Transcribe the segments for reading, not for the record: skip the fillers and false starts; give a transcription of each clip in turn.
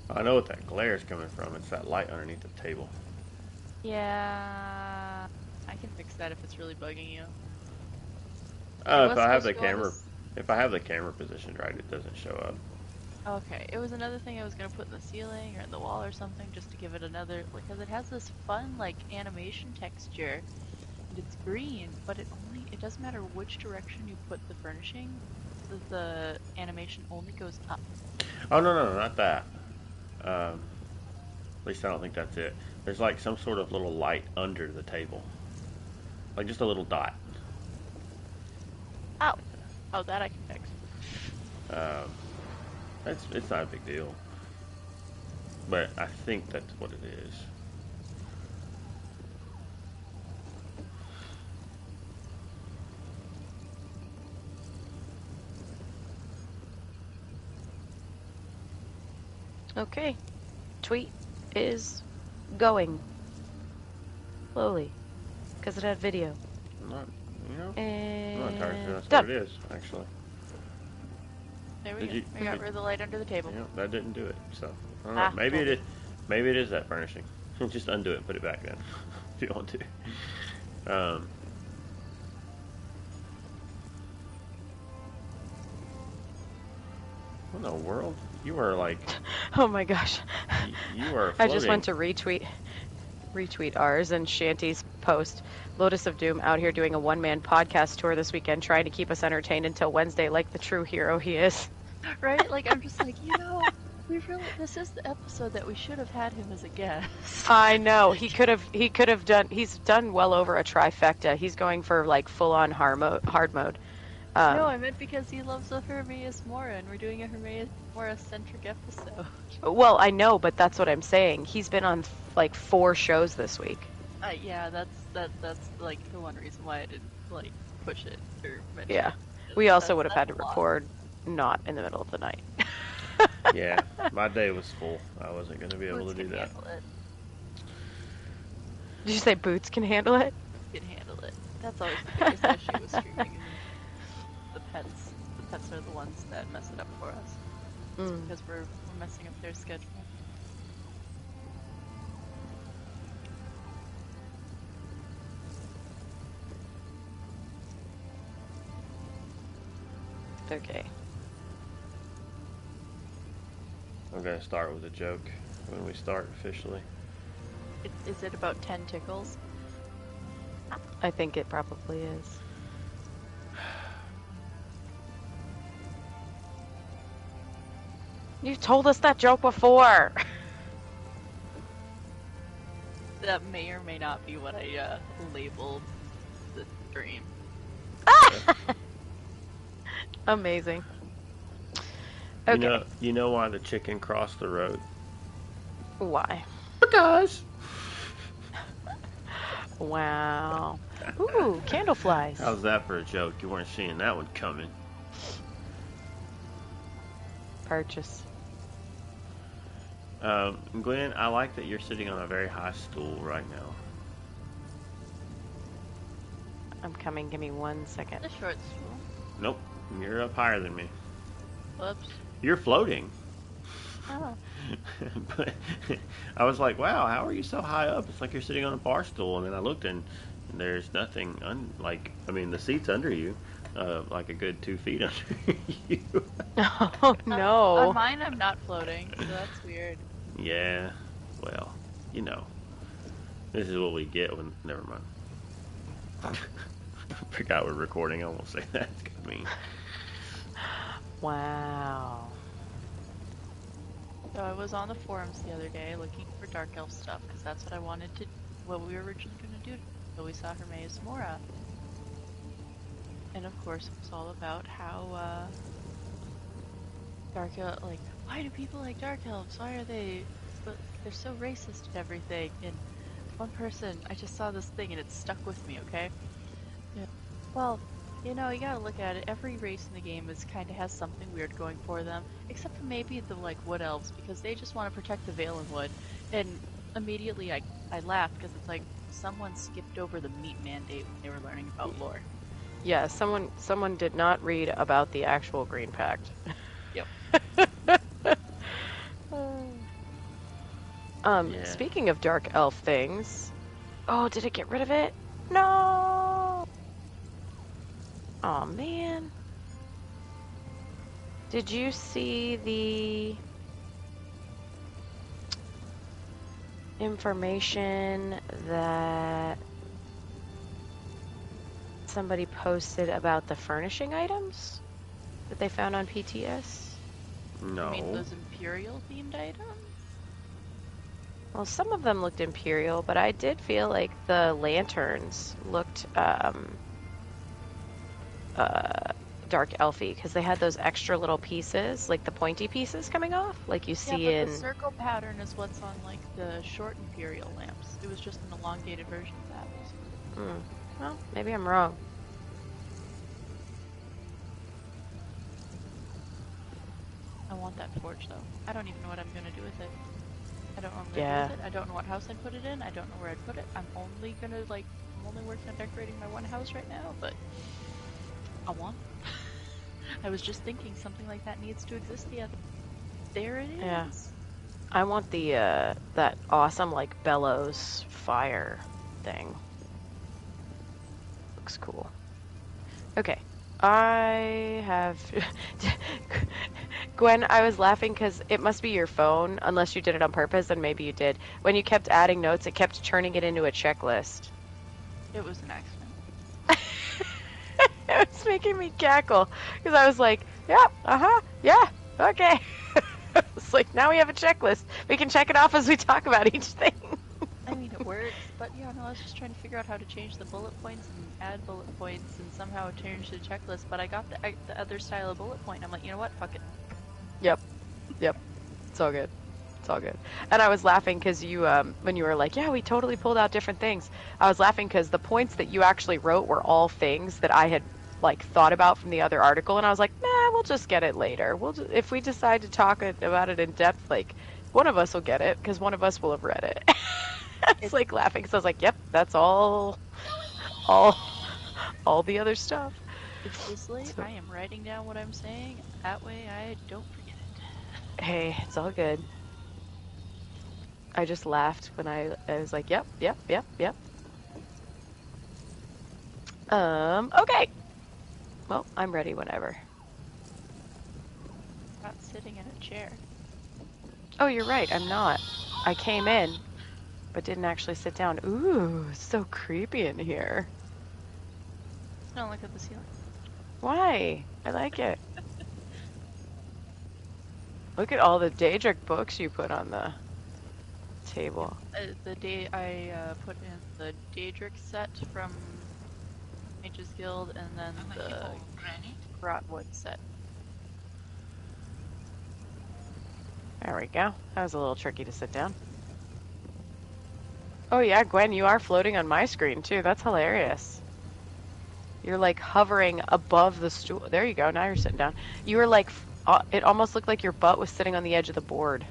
I know what that glare is coming from. It's that light underneath the table. Yeah, I can fix that if it's really bugging you. It Oh, if was I have supposed the to go on camera, this. if I have the camera positioned right, it doesn't show up. Okay, it was another thing I was gonna put in the ceiling or in the wall or something just to give it another, because it has this fun like animation texture and it's green, but it doesn't matter which direction you put the furnishing, the animation only goes up. Oh no, not that. At least I don't think that's it. There's like some sort of little light under the table, like just a little dot. Oh, oh, that I can fix. Um, it's not a big deal, but I think that's what it is. Okay. Tweet is going. Slowly. Because it had video. I'm not, you know, I'm not entirely sure And that's what done. it is. Actually, There we did go. you? I got rid of the light under the table. Yeah, that didn't do it. So I don't know. Ah, Maybe told it you. is. Maybe it is that furnishing. Just undo it and put it back then, if you want to. Um, what in the world? You are like, Oh my gosh. you are I floating. just went to retweet ours and Shanty's post. Lotus of Doom out here doing a one-man podcast tour this weekend, trying to keep us entertained until Wednesday, like the true hero he is. Right? Like I'm just like, this is the episode that we should have had him as a guest. I know he could have done. He's done well over a trifecta. He's going for like full-on hard mode. No, I meant because he loves the Hermaeus Mora, and we're doing a Hermaeus Mora-centric episode. Well, I know, but that's what I'm saying. He's been on like 4 shows this week. Yeah, that's like the one reason why I didn't like push it or mention Yeah, it. we also would have had to That's a lot. record not in the middle of the night. Yeah, my day was full. I wasn't going to be able Boots to do can that. handle it. Did you say Boots can handle it? Can handle it. That's always the biggest issue with streaming. The pets are the ones that mess it up for us. It's because we're messing up their schedule. Okay. I'm going to start with a joke when we start officially. Is it about 10 tickles? I think it probably is. You've told us that joke before. That may or may not be what I labeled the dream. Amazing. Okay. You know why the chicken crossed the road? Why? Because. Wow. Ooh, candle flies. How's that for a joke? You weren't seeing that one coming. Purchase. Glenn, I like that you're sitting on a very high stool right now. I'm coming. Give me 1 second. The short stool. Nope, you're up higher than me. Whoops. You're floating. Oh. But I was like, wow, how are you so high up? It's like you're sitting on a bar stool. And then I looked and there's nothing, the seat's under you, like a good 2 feet under you. Oh, no. On mine, I'm not floating, so that's weird. Yeah, well, this is what we get when, never mind. I forgot we're recording, I won't say that, it's gonna mean. Wow. So I was on the forums the other day looking for Dark Elf stuff, because that's what we were originally going to do. So we saw Hermaeus Mora. And of course, it was all about how, Dark Elf, like, why do people like Dark Elves? Why are they're so racist and everything? And one person, I just saw this thing and it stuck with me, okay? Yeah. Well, you gotta look at it. Every race in the game kind of has something weird going for them, except for maybe the Wood Elves, because they just want to protect the Valen Wood. And immediately I laughed because it's like someone skipped over the meat mandate when they were learning about lore. Yeah, someone did not read about the actual Green Pact. Yep. Yeah. Speaking of dark elf things, oh, did it get rid of it? No. Oh man. Did you see the information that somebody posted about the furnishing items that they found on PTS? No. I mean, those Imperial themed items? Well, some of them looked Imperial, but I did feel like the lanterns looked dark elfy because they had those extra little pieces, like the pointy pieces coming off, like you see Yeah, but in. the circle pattern is what's on like the short Imperial lamps. It was just an elongated version of that, basically. Well, maybe I'm wrong. I want that forge though. I don't even know what I'm gonna do with it. I don't know what I'm gonna Yeah. do with it. I don't know what house I'd put it in. I don't know where I'd put it. I'm only working on decorating my one house right now, but I want. I was just thinking something like that needs to exist. Yeah, there it is. Yeah. I want the that awesome like bellows fire thing. Looks cool. Okay. I have Gwen, I was laughing because it must be your phone, unless you did it on purpose, and maybe you did. When you kept adding notes, it kept turning it into a checklist. It was an accident. It was making me cackle because I was like, "Yep, yeah, okay." It's like now we have a checklist. We can check it off as we talk about each thing. I mean, it works, but yeah, no, I was just trying to figure out how to change the bullet points and add bullet points and somehow change the checklist. But I got the other style of bullet point. I'm like, you know what? Fuck it. Yep. It's all good. It's all good. And I was laughing because you, when you were like, "Yeah, we totally pulled out different things," I was laughing because the points that you actually wrote were all things that I had like thought about from the other article, and I was like, "Nah, we'll just get it later. If we decide to talk about it in depth, like one of us will get it because one of us will have read it." It's like laughing, so I was like, "Yep, that's all the other stuff." It's this late. So, I am writing down what I'm saying. That way, I don't forget it. hey, it's all good. I just laughed when I was like, "Yep." Okay. Well, I'm ready whenever. Not sitting in a chair. Oh, you're right. I'm not. I came in, but didn't actually sit down. Ooh, it's so creepy in here. No, look at the ceiling. Why? I like it. Look at all the Daedric books you put on the table. The day I put in the Daedric set from Mage's Guild, and then the Grahtwood set. There we go. That was a little tricky to sit down. Oh yeah, Gwen, you are floating on my screen too. That's hilarious. You're like hovering above the stool. There you go. Now you're sitting down. You were like, it almost looked like your butt was sitting on the edge of the board.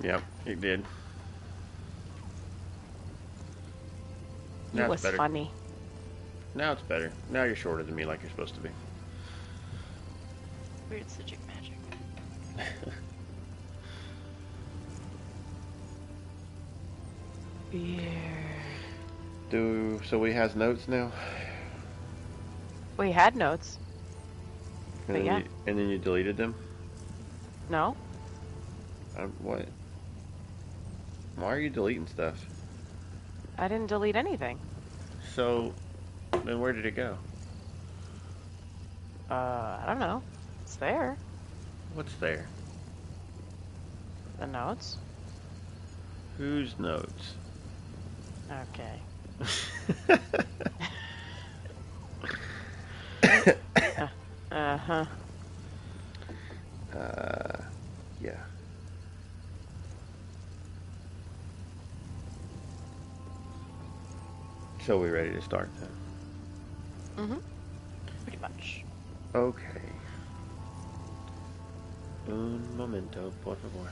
Yep, it did. It Now was it's better. funny. Now it's better. Now you're shorter than me like you're supposed to be. Weird Sigic magic. Yeah. So we has notes now? We had notes. And But then yeah. and then you deleted them? No? What? Why are you deleting stuff? I didn't delete anything. So, then where did it go? I don't know. It's there. What's there? The notes. Whose notes? Okay. Uh-huh. Yeah. So we ready to start then? Mm-hmm. Pretty much. Okay. Un momento, por favor.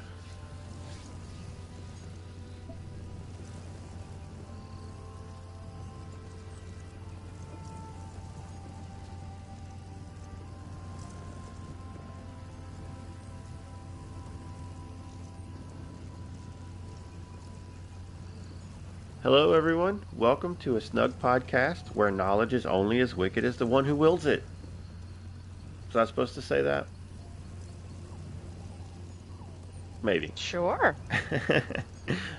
Hello, everyone. Welcome to A Snugpod Cast, where knowledge is only as wicked as the one who wields it. Was I supposed to say that? Maybe. Sure.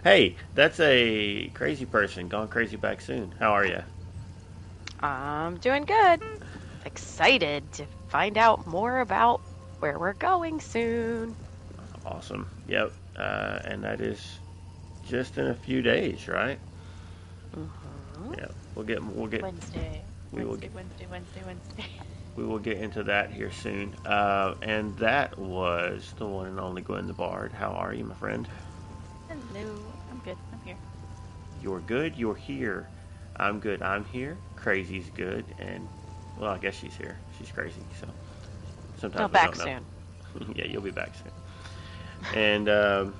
Hey, that's a crazy person gone crazy back soon. How are you? I'm doing good. Excited to find out more about where we're going soon. Awesome. Yep. And that is just in a few days, right? Mm-hmm. Yeah. We'll get. Wednesday. We will Wednesday. We will get into that here soon. And that was the one and only Gwen the Bard. How are you, my friend? Hello. I'm good. I'm here. You're good. You're here. I'm good. I'm here. Crazy's good. And, well, I guess she's here. She's crazy. So sometimes I'll we back don't know. soon. Yeah, you'll be back soon. And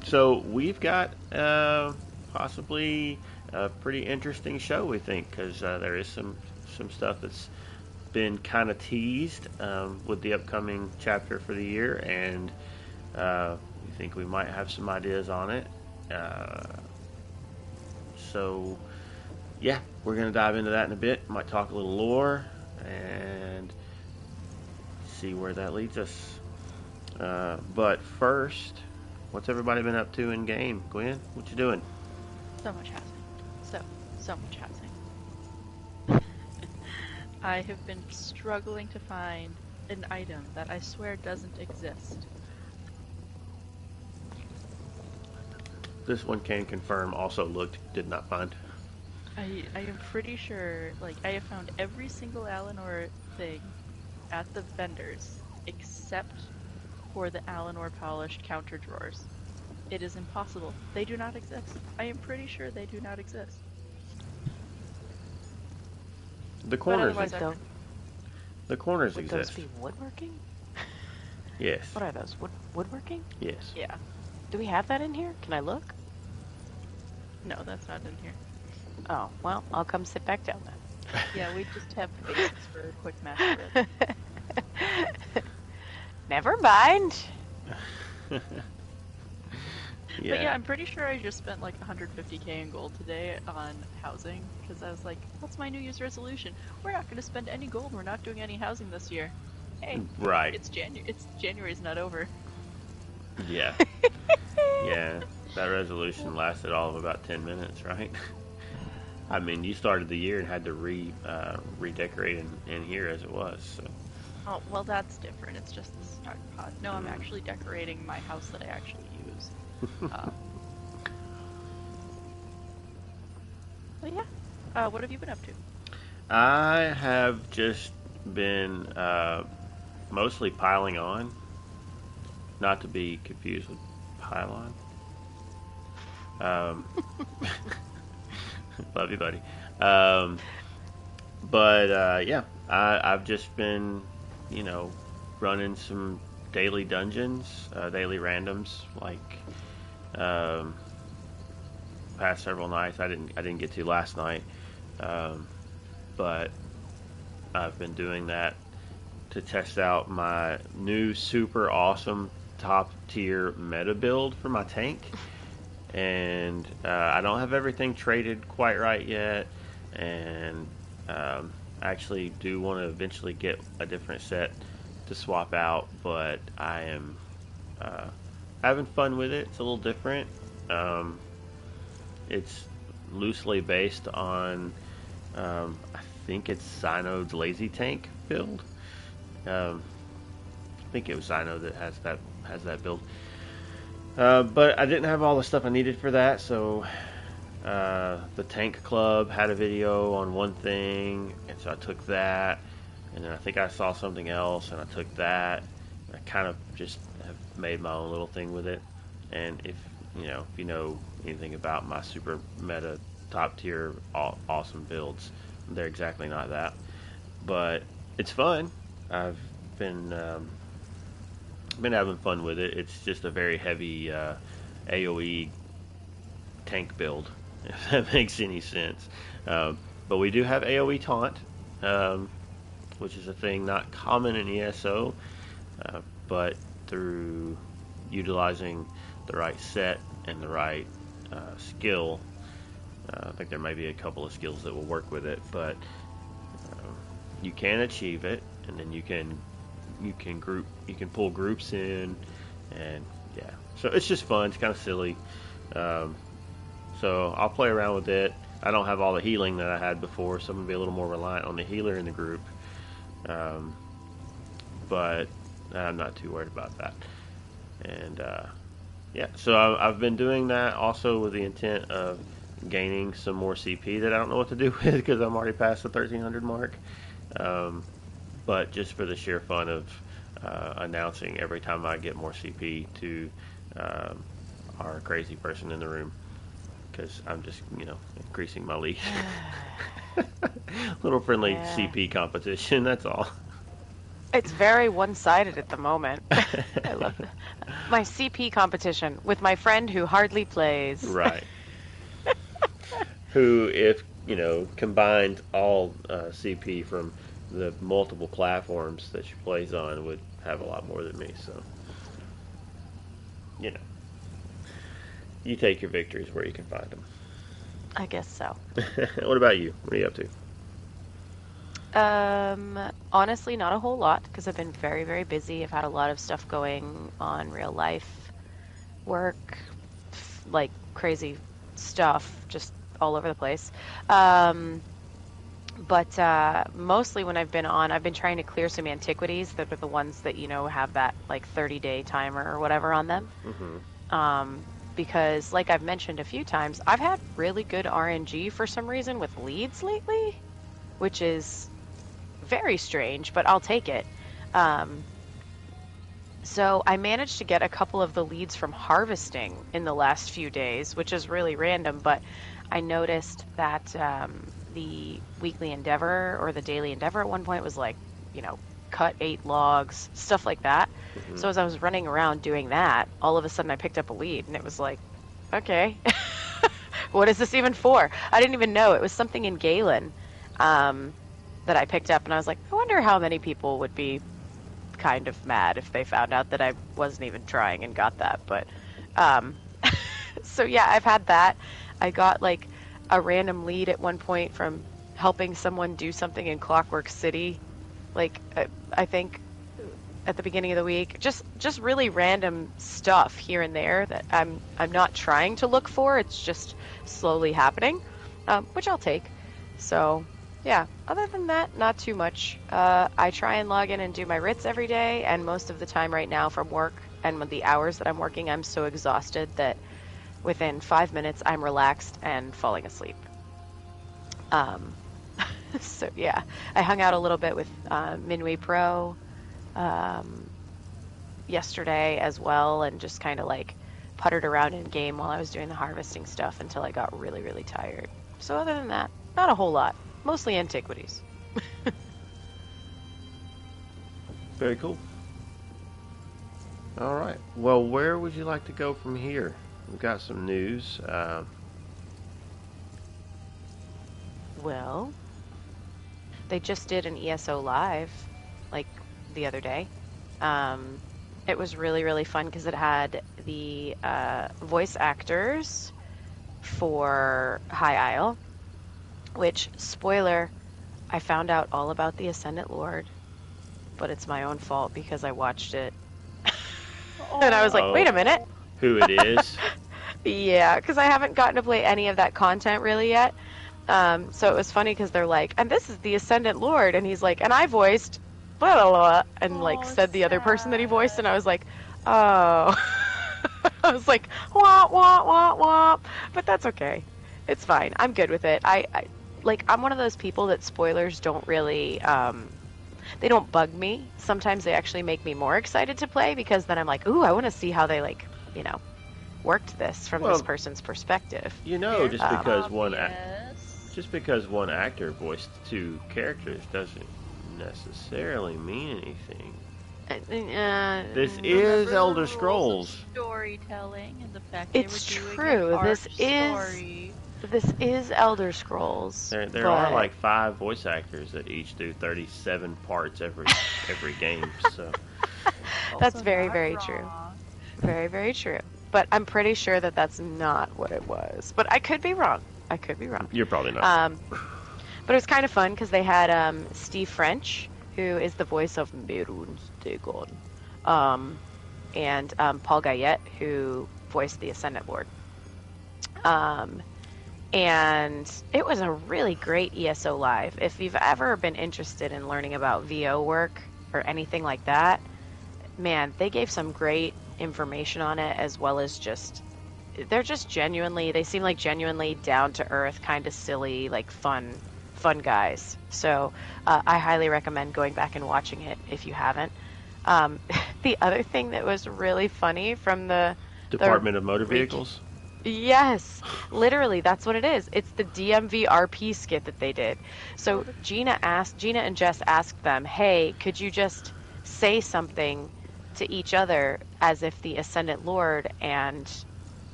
so we've got possibly a pretty interesting show, we think, because there is some stuff that's been kind of teased with the upcoming chapter for the year, and we think we might have some ideas on it. So, yeah, we're going to dive into that in a bit. Might talk a little lore and see where that leads us. But first, what's everybody been up to in game? Gwen, what you doing? So much housing. So much housing. I have been struggling to find an item that I swear doesn't exist. This one can confirm. Also looked, did not find. I am pretty sure, like, I have found every single Alinor thing at the vendors except for the Alinor polished counter drawers. It is impossible. They do not exist. I am pretty sure they do not exist. The corners. otherwise I- The corners Would exist. those be woodworking? Yes. What are those? Woodworking? Yes. Yeah. Do we have that in here? Can I look? No, that's not in here. Oh, well, I'll come sit back down then. Yeah, we just have the basics for a quick master bit. Never mind. But yeah, I'm pretty sure I just spent like 150k in gold today on housing because I was like, what's my New Year's resolution? We're not going to spend any gold. We're not doing any housing this year. Hey, Right. It's January's not over. Yeah. Yeah. That resolution lasted all of about 10 minutes, right? I mean, you started the year and had to redecorate in here as it was. So. Oh, well, that's different. It's just the start pod. No, I'm actually decorating my house that I actually use. But yeah, what have you been up to? I have just been mostly piling on, not to be confused with pylon. Love you, buddy. But yeah, I've just been, running some daily dungeons, daily randoms, like past several nights. I didn't get to last night, but I've been doing that to test out my new super awesome top tier meta build for my tank. And I don't have everything traded quite right yet, and I actually do want to eventually get a different set to swap out, but I am having fun with it. It's a little different. It's loosely based on I think it's Zynode's Lazy Tank build. I think it was Zyno that has that build. But I didn't have all the stuff I needed for that, so the Tank Club had a video on one thing, and so I took that, and then I think I saw something else, and I took that. I kind of just have made my own little thing with it, and if you know anything about my super meta top tier awesome builds, they're exactly not that, but it's fun. I've been having fun with it. It's just a very heavy AoE tank build, if that makes any sense. But we do have AoE taunt, which is a thing not common in ESO, but through utilizing the right set and the right skill, I think there may be a couple of skills that will work with it, but you can achieve it, and then you can pull groups in, and yeah, so it's just fun. It's kind of silly. So I'll play around with it. I don't have all the healing that I had before, so I'm gonna be a little more reliant on the healer in the group. But I'm not too worried about that. And yeah, so I've been doing that also with the intent of gaining some more CP that I don't know what to do with because I'm already past the 1300 mark. But just for the sheer fun of announcing every time I get more CP to our crazy person in the room, because I'm just, increasing my lead. Little friendly CP competition, that's all. It's very one-sided at the moment. I love it. My CP competition with my friend who hardly plays. Right. Who, if, combined all CP from the multiple platforms that she plays on, would have a lot more than me, so, you take your victories where you can find them. I guess so. What about you? What are you up to? Honestly, not a whole lot, because I've been very, very busy. I've had a lot of stuff going on, real life, work, like crazy stuff, just all over the place. But mostly when I've been on, I've been trying to clear some antiquities that are the ones that, have that like 30-day timer or whatever on them. Mm-hmm. Because like I've mentioned a few times, I've had really good RNG for some reason with leads lately, which is very strange, but I'll take it. So I managed to get a couple of the leads from harvesting in the last few days, which is really random, but I noticed that the weekly endeavor or the daily endeavor at one point was like, cut 8 logs, stuff like that. Mm-hmm. So as I was running around doing that, all of a sudden I picked up a lead, and it was like, okay, what is this even for? I didn't even know. It was something in Galen that I picked up, and I was like, I wonder how many people would be kind of mad if they found out that I wasn't even trying and got that. But so yeah, I've had that. I got like a random lead at one point from helping someone do something in Clockwork City, like I think at the beginning of the week. Just really random stuff here and there that I'm not trying to look for. It's just slowly happening, which I'll take. So yeah, other than that, not too much. I try and log in and do my writs every day, and most of the time right now from work and with the hours that I'm working, I'm so exhausted that within 5 minutes I'm relaxed and falling asleep. So yeah, I hung out a little bit with Minwei Pro yesterday as well, and just kind of like puttered around in game while I was doing the harvesting stuff until I got really, really tired. So other than that, not a whole lot. Mostly antiquities. Very cool. All right. Well, where would you like to go from here? We've got some news. Well, they just did an ESO live, like the other day. It was really, really fun because it had the voice actors for High Isle, which, spoiler, I found out all about the Ascendant Lord, but it's my own fault because I watched it. And I was like, wait a minute. Who it is? Yeah, because I haven't gotten to play any of that content really yet. So it was funny because they're like, and this is the Ascendant Lord, and he's like, and I voiced blah blah blah, and like said the other person that he voiced, and I was like, oh. I was like, wah wah wah wah, but that's okay. It's fine. I'm good with it. I'm one of those people that spoilers don't really they don't bug me. Sometimes they actually make me more excited to play because then I'm like, ooh, I want to see how they worked this from this person's perspective. Just because one actor voiced 2 characters doesn't necessarily mean anything. This is Elder Scrolls. Storytelling and the fact it's they were true. Doing This is Elder Scrolls. There are like 5 voice actors that each do 37 parts every game. So that's very, very true. Very, very true. But I'm pretty sure that that's not what it was. But I could be wrong. I could be wrong. You're probably not. But it was kind of fun because they had Steve French, who is the voice of Mehrunes Dagon, and Paul Guyette, who voiced the Ascendant Lord. And it was a really great ESO Live. If you've ever been interested in learning about VO work or anything like that, man, they gave some great information on it, as well as they're just genuinely, they seem like genuinely down to earth, kind of silly, like fun guys. So I highly recommend going back and watching it if you haven't. The other thing that was really funny from the Department of Motor Vehicles? Yes, literally, that's what it is. It's the DMV RP skit that they did. So Gina and Jess asked them, hey, could you just say something to each other as if the Ascendant Lord and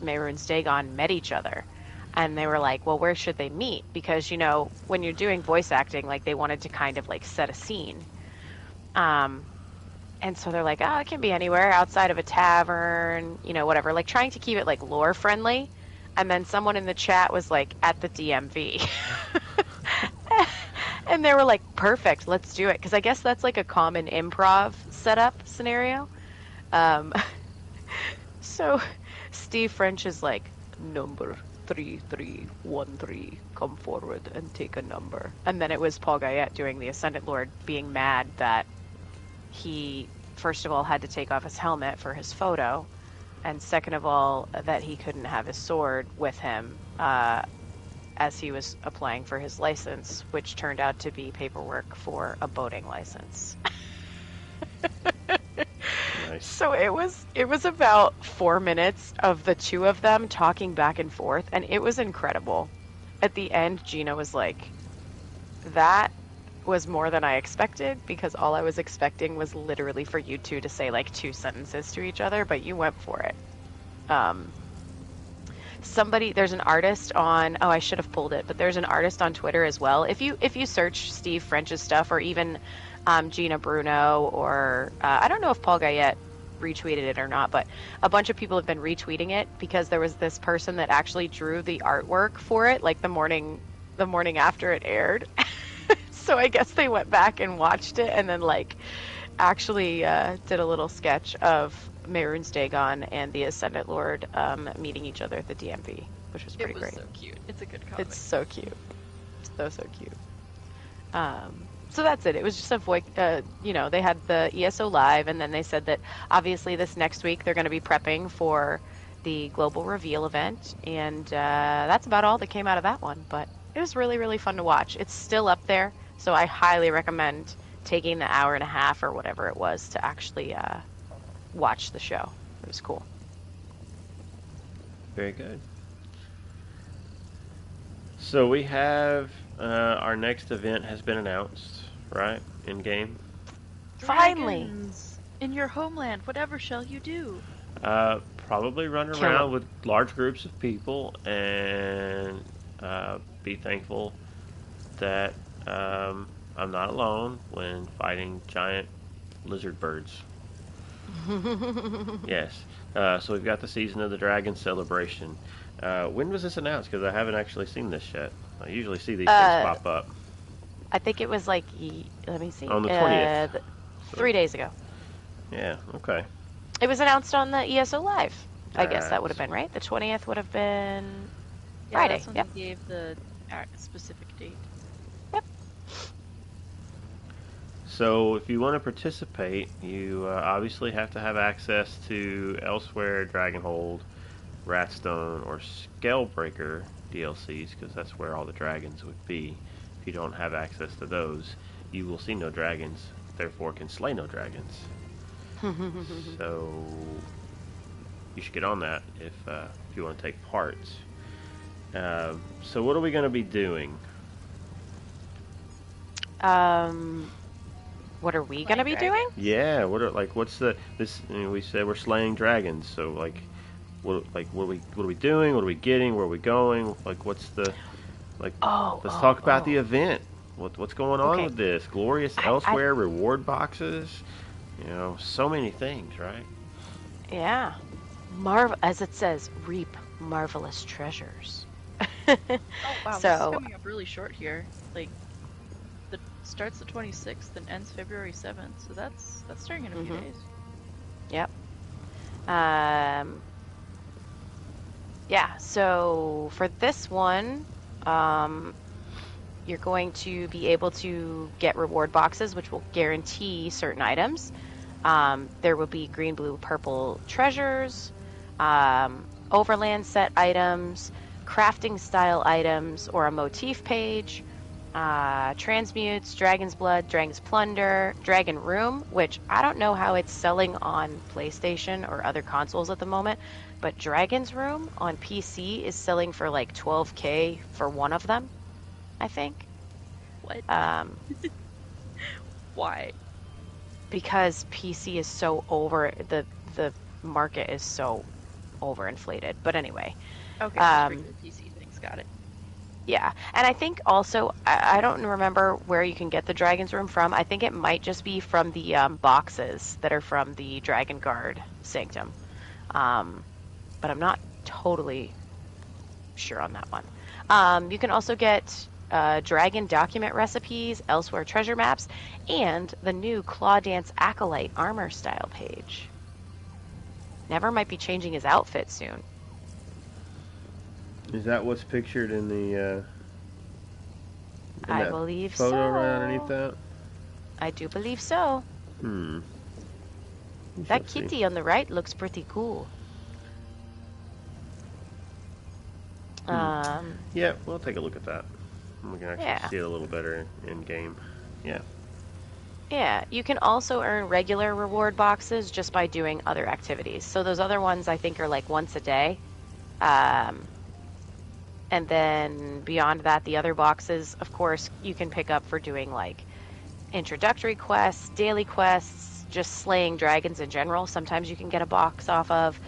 Mehrunes Dagon met each other? And they were like, well, where should they meet? Because, you know, when you're doing voice acting, like, they wanted to kind of, like, set a scene. And so they're like, oh, it can be anywhere outside of a tavern, you know, whatever. Like, trying to keep it, like, lore friendly. And then someone in the chat was like, at the DMV. And they were like, perfect, let's do it. Because I guess that's, like, a common improv setup scenario. So Steve French is like, number 3313, come forward and take a number. And then it was Paul Guyette doing the Ascendant Lord, being mad that he, first of all, had to take off his helmet for his photo, and second of all, that he couldn't have his sword with him as he was applying for his license, which turned out to be paperwork for a boating license. Nice. So it was about 4 minutes of the two of them talking back and forth, and it was incredible. At the end, Gina was like, that was more than I expected, because all I was expecting was literally for you two to say like 2 sentences to each other, but you went for it. There's an artist on, I should have pulled it, but there's an artist on Twitter as well. If you search Steve French's stuff, or even Gina Bruno, or I don't know if Paul Guyette retweeted it or not, but a bunch of people have been retweeting it, because there was this person that actually drew the artwork for it like the morning after it aired. So I guess they went back and watched it, and then like actually did a little sketch of Mehrunes Dagon and the Ascendant Lord meeting each other at the DMV, which was pretty great. It was so cute. It's a good comic. It's so cute. So cute. So that's it. It was just a voice, they had the ESO Live, and then they said that obviously this next week they're going to be prepping for the Global Reveal event, and that's about all that came out of that one, but it was really, really fun to watch. It's still up there, so I highly recommend taking the hour and a half or whatever it was to actually watch the show. It was cool. Very good. So we have our next event has been announced, right? In game. Finally. Dragons in your homeland, whatever shall you do? Probably run Kill around 'em. with large groups of people and be thankful that I'm not alone when fighting giant lizard birds. Yes. So we've got the Season of the Dragon celebration. When was this announced? Because I haven't actually seen this yet. I usually see these things pop up. I think it was like, let me see. On the 20th. 3 days ago. Yeah, okay. It was announced on the ESO Live. I guess that Nice. would have been right. The 20th would have been Yeah, Friday. that's when Yep. they gave the specific date. Yep. So if you want to participate, you obviously have to have access to Elsewhere, Dragonhold, Ratstone, or Scalebreaker DLCs, because that's where all the dragons would be. If you don't have access to those, you will see no dragons, therefore can slay no dragons. So you should get on that if you want to take part. So what are we going to be doing? What are we gonna be doing? Yeah, what's the this? We said we're slaying dragons, so what are we doing? What are we getting? Where are we going? Like, what's the let's talk about the event. What's going on with this? Glorious Elsewhere reward boxes. So many things, right? Yeah. As it says, reap marvelous treasures. Oh wow, this is So, coming up really short here. Like, the starts the 26th and ends February 7th, so that's starting in a few days. yep. Um, yeah, so for this one, you're going to be able to get reward boxes, which will guarantee certain items. There will be green, blue, purple treasures, overland set items, crafting style items, or a motif page, transmutes, dragon's blood, dragon's plunder, dragon room, which I don't know how it's selling on PlayStation or other consoles at the moment, but dragon's room on PC is selling for like 12K for one of them, I think. What? Um, Why? because PC is so over the market is so overinflated. But anyway, Okay, just regular PC things. Got it. yeah. And I think also I don't remember where you can get the Dragon's Room from. I think it might just be from the boxes that are from the Dragon Guard Sanctum. But I'm not totally sure on that one. You can also get dragon document recipes, elsewhere treasure maps, and the new Claw Dance Acolyte armor style page. Never might be changing his outfit soon. Is that what's pictured in the I believe photo so. right underneath that? I do believe so. We That shall see. kitty on the right looks pretty cool. Yeah, we'll take a look at that. We can actually Yeah. see it a little better in game. Yeah. Yeah, you can also earn regular reward boxes just by doing other activities. So those other ones I think are like once a day. And then beyond that, the other boxes, of course, you can pick up for doing like introductory quests, daily quests, just slaying dragons in general. Sometimes you can get a box off of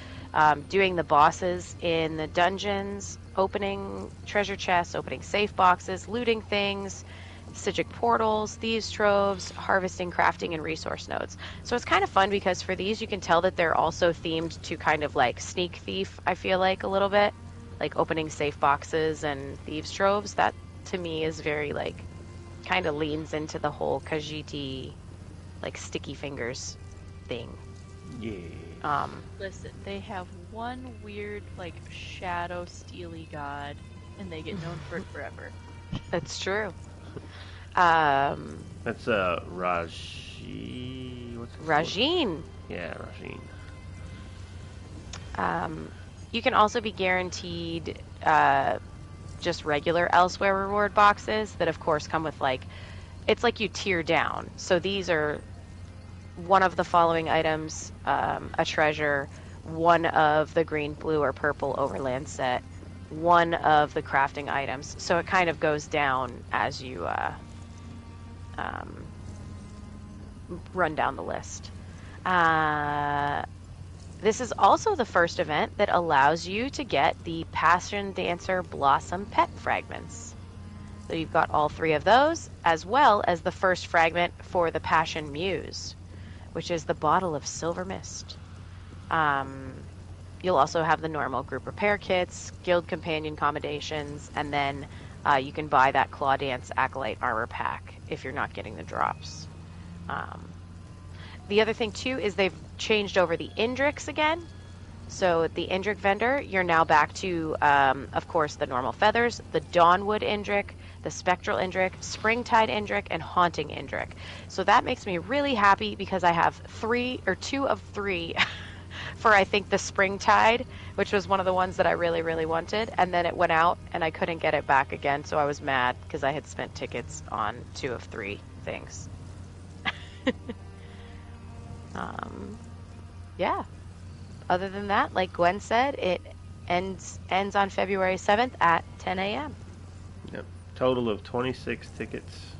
doing the bosses in the dungeons, opening treasure chests, opening safe boxes, looting things, Sigic portals, thieves troves, harvesting, crafting, and resource nodes. So it's kind of fun because for these you can tell that they're also themed to kind of like sneak thief, I feel like a little bit. Like opening safe boxes and thieves troves. That to me is very like kind of leans into the whole Khajiit like sticky fingers thing. Yeah. Listen, they have one weird, like, shadow steely god, and they get known for it forever. That's true. That's Raji. What's it called? Rajin. Yeah, Rajin. You can also be guaranteed just regular elsewhere reward boxes that of course come with like, it's like you tier down. So these are one of the following items, a treasure, one of the green, blue, or purple overland set, one of the crafting items. So it kind of goes down as you run down the list. This is also the first event that allows you to get the Passion Dancer Blossom Pet Fragments. So you've got all three of those, as well as the first fragment for the Passion Muse, which is the Bottle of Silver Mist. You'll also have the normal group repair kits, guild companion commendations, and then you can buy that Claw Dance Acolyte armor pack if you're not getting the drops. The other thing, too, is they've changed over the Indrix again. So the Indrik vendor, you're now back to, of course, the normal feathers, the Dawnwood Indrik, the Spectral Indrik, Springtide Indrik, and Haunting Indrik. So that makes me really happy because I have two of three for, I think, the Springtide, which was one of the ones that I really, really wanted. And then it went out and I couldn't get it back again. So I was mad because I had spent tickets on 2 of 3 things. Yeah. Other than that, like Gwen said, it ends on February 7th at 10 a.m. Yep. Total of 26 tickets.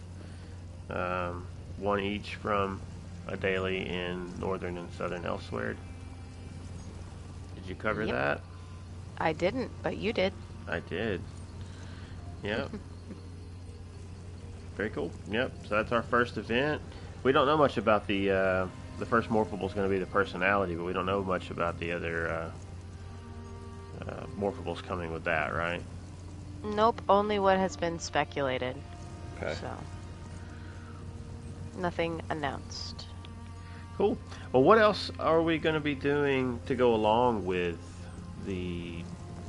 One each from a daily in Northern and Southern Elsewhere. Did you cover Yep. that? I didn't, but you did. I did. Yep. Very cool. Yep. So that's our first event. We don't know much about the first morphable is going to be the personality, but we don't know much about the other morphables coming with that, right? Nope, only what has been speculated. Okay. So, nothing announced. Cool. Well, what else are we going to be doing to go along with the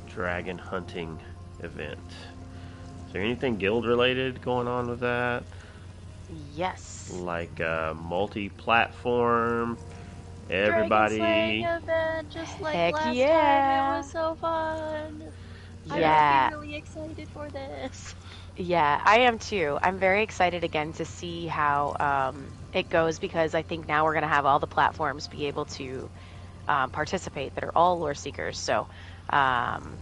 dragon hunting event? Is there anything guild related going on with that? Yes. Like multi-platform, Dragon slaying everybody. event, just like Heck last time. yeah. It was so fun. I Yeah. must be really excited for this. Yeah, I am too. I'm very excited again to see how it goes because I think now we're going to have all the platforms be able to participate that are all lore seekers. So um,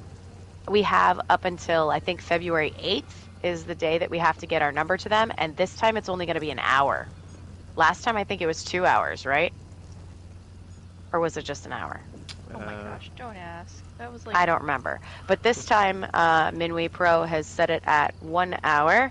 we have up until I think February 8th is the day that we have to get our number to them. And this time it's only going to be an hour. Last time I think it was 2 hours, right? Or was it just an hour? Oh my gosh, don't ask. That was like I don't remember. But this time, Minwi Pro has set it at 1 hour,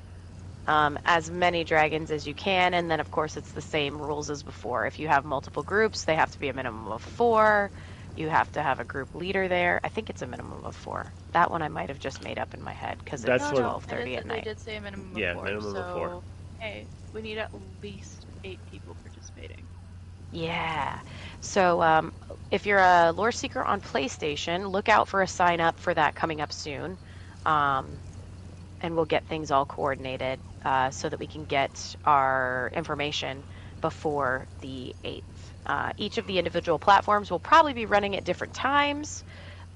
as many dragons as you can. And then, of course, it's the same rules as before. If you have multiple groups, they have to be a minimum of 4. You have to have a group leader there. I think it's a minimum of 4. That one I might have just made up in my head because it's That's what- 12:30 at They night. did say a minimum Yeah, of 4. minimum of 4. Hey, we need at least 8 people participating. Yeah. So if you're a lore seeker on PlayStation, look out for a sign up for that coming up soon. And we'll get things all coordinated so that we can get our information before the 8th. Each of the individual platforms will probably be running at different times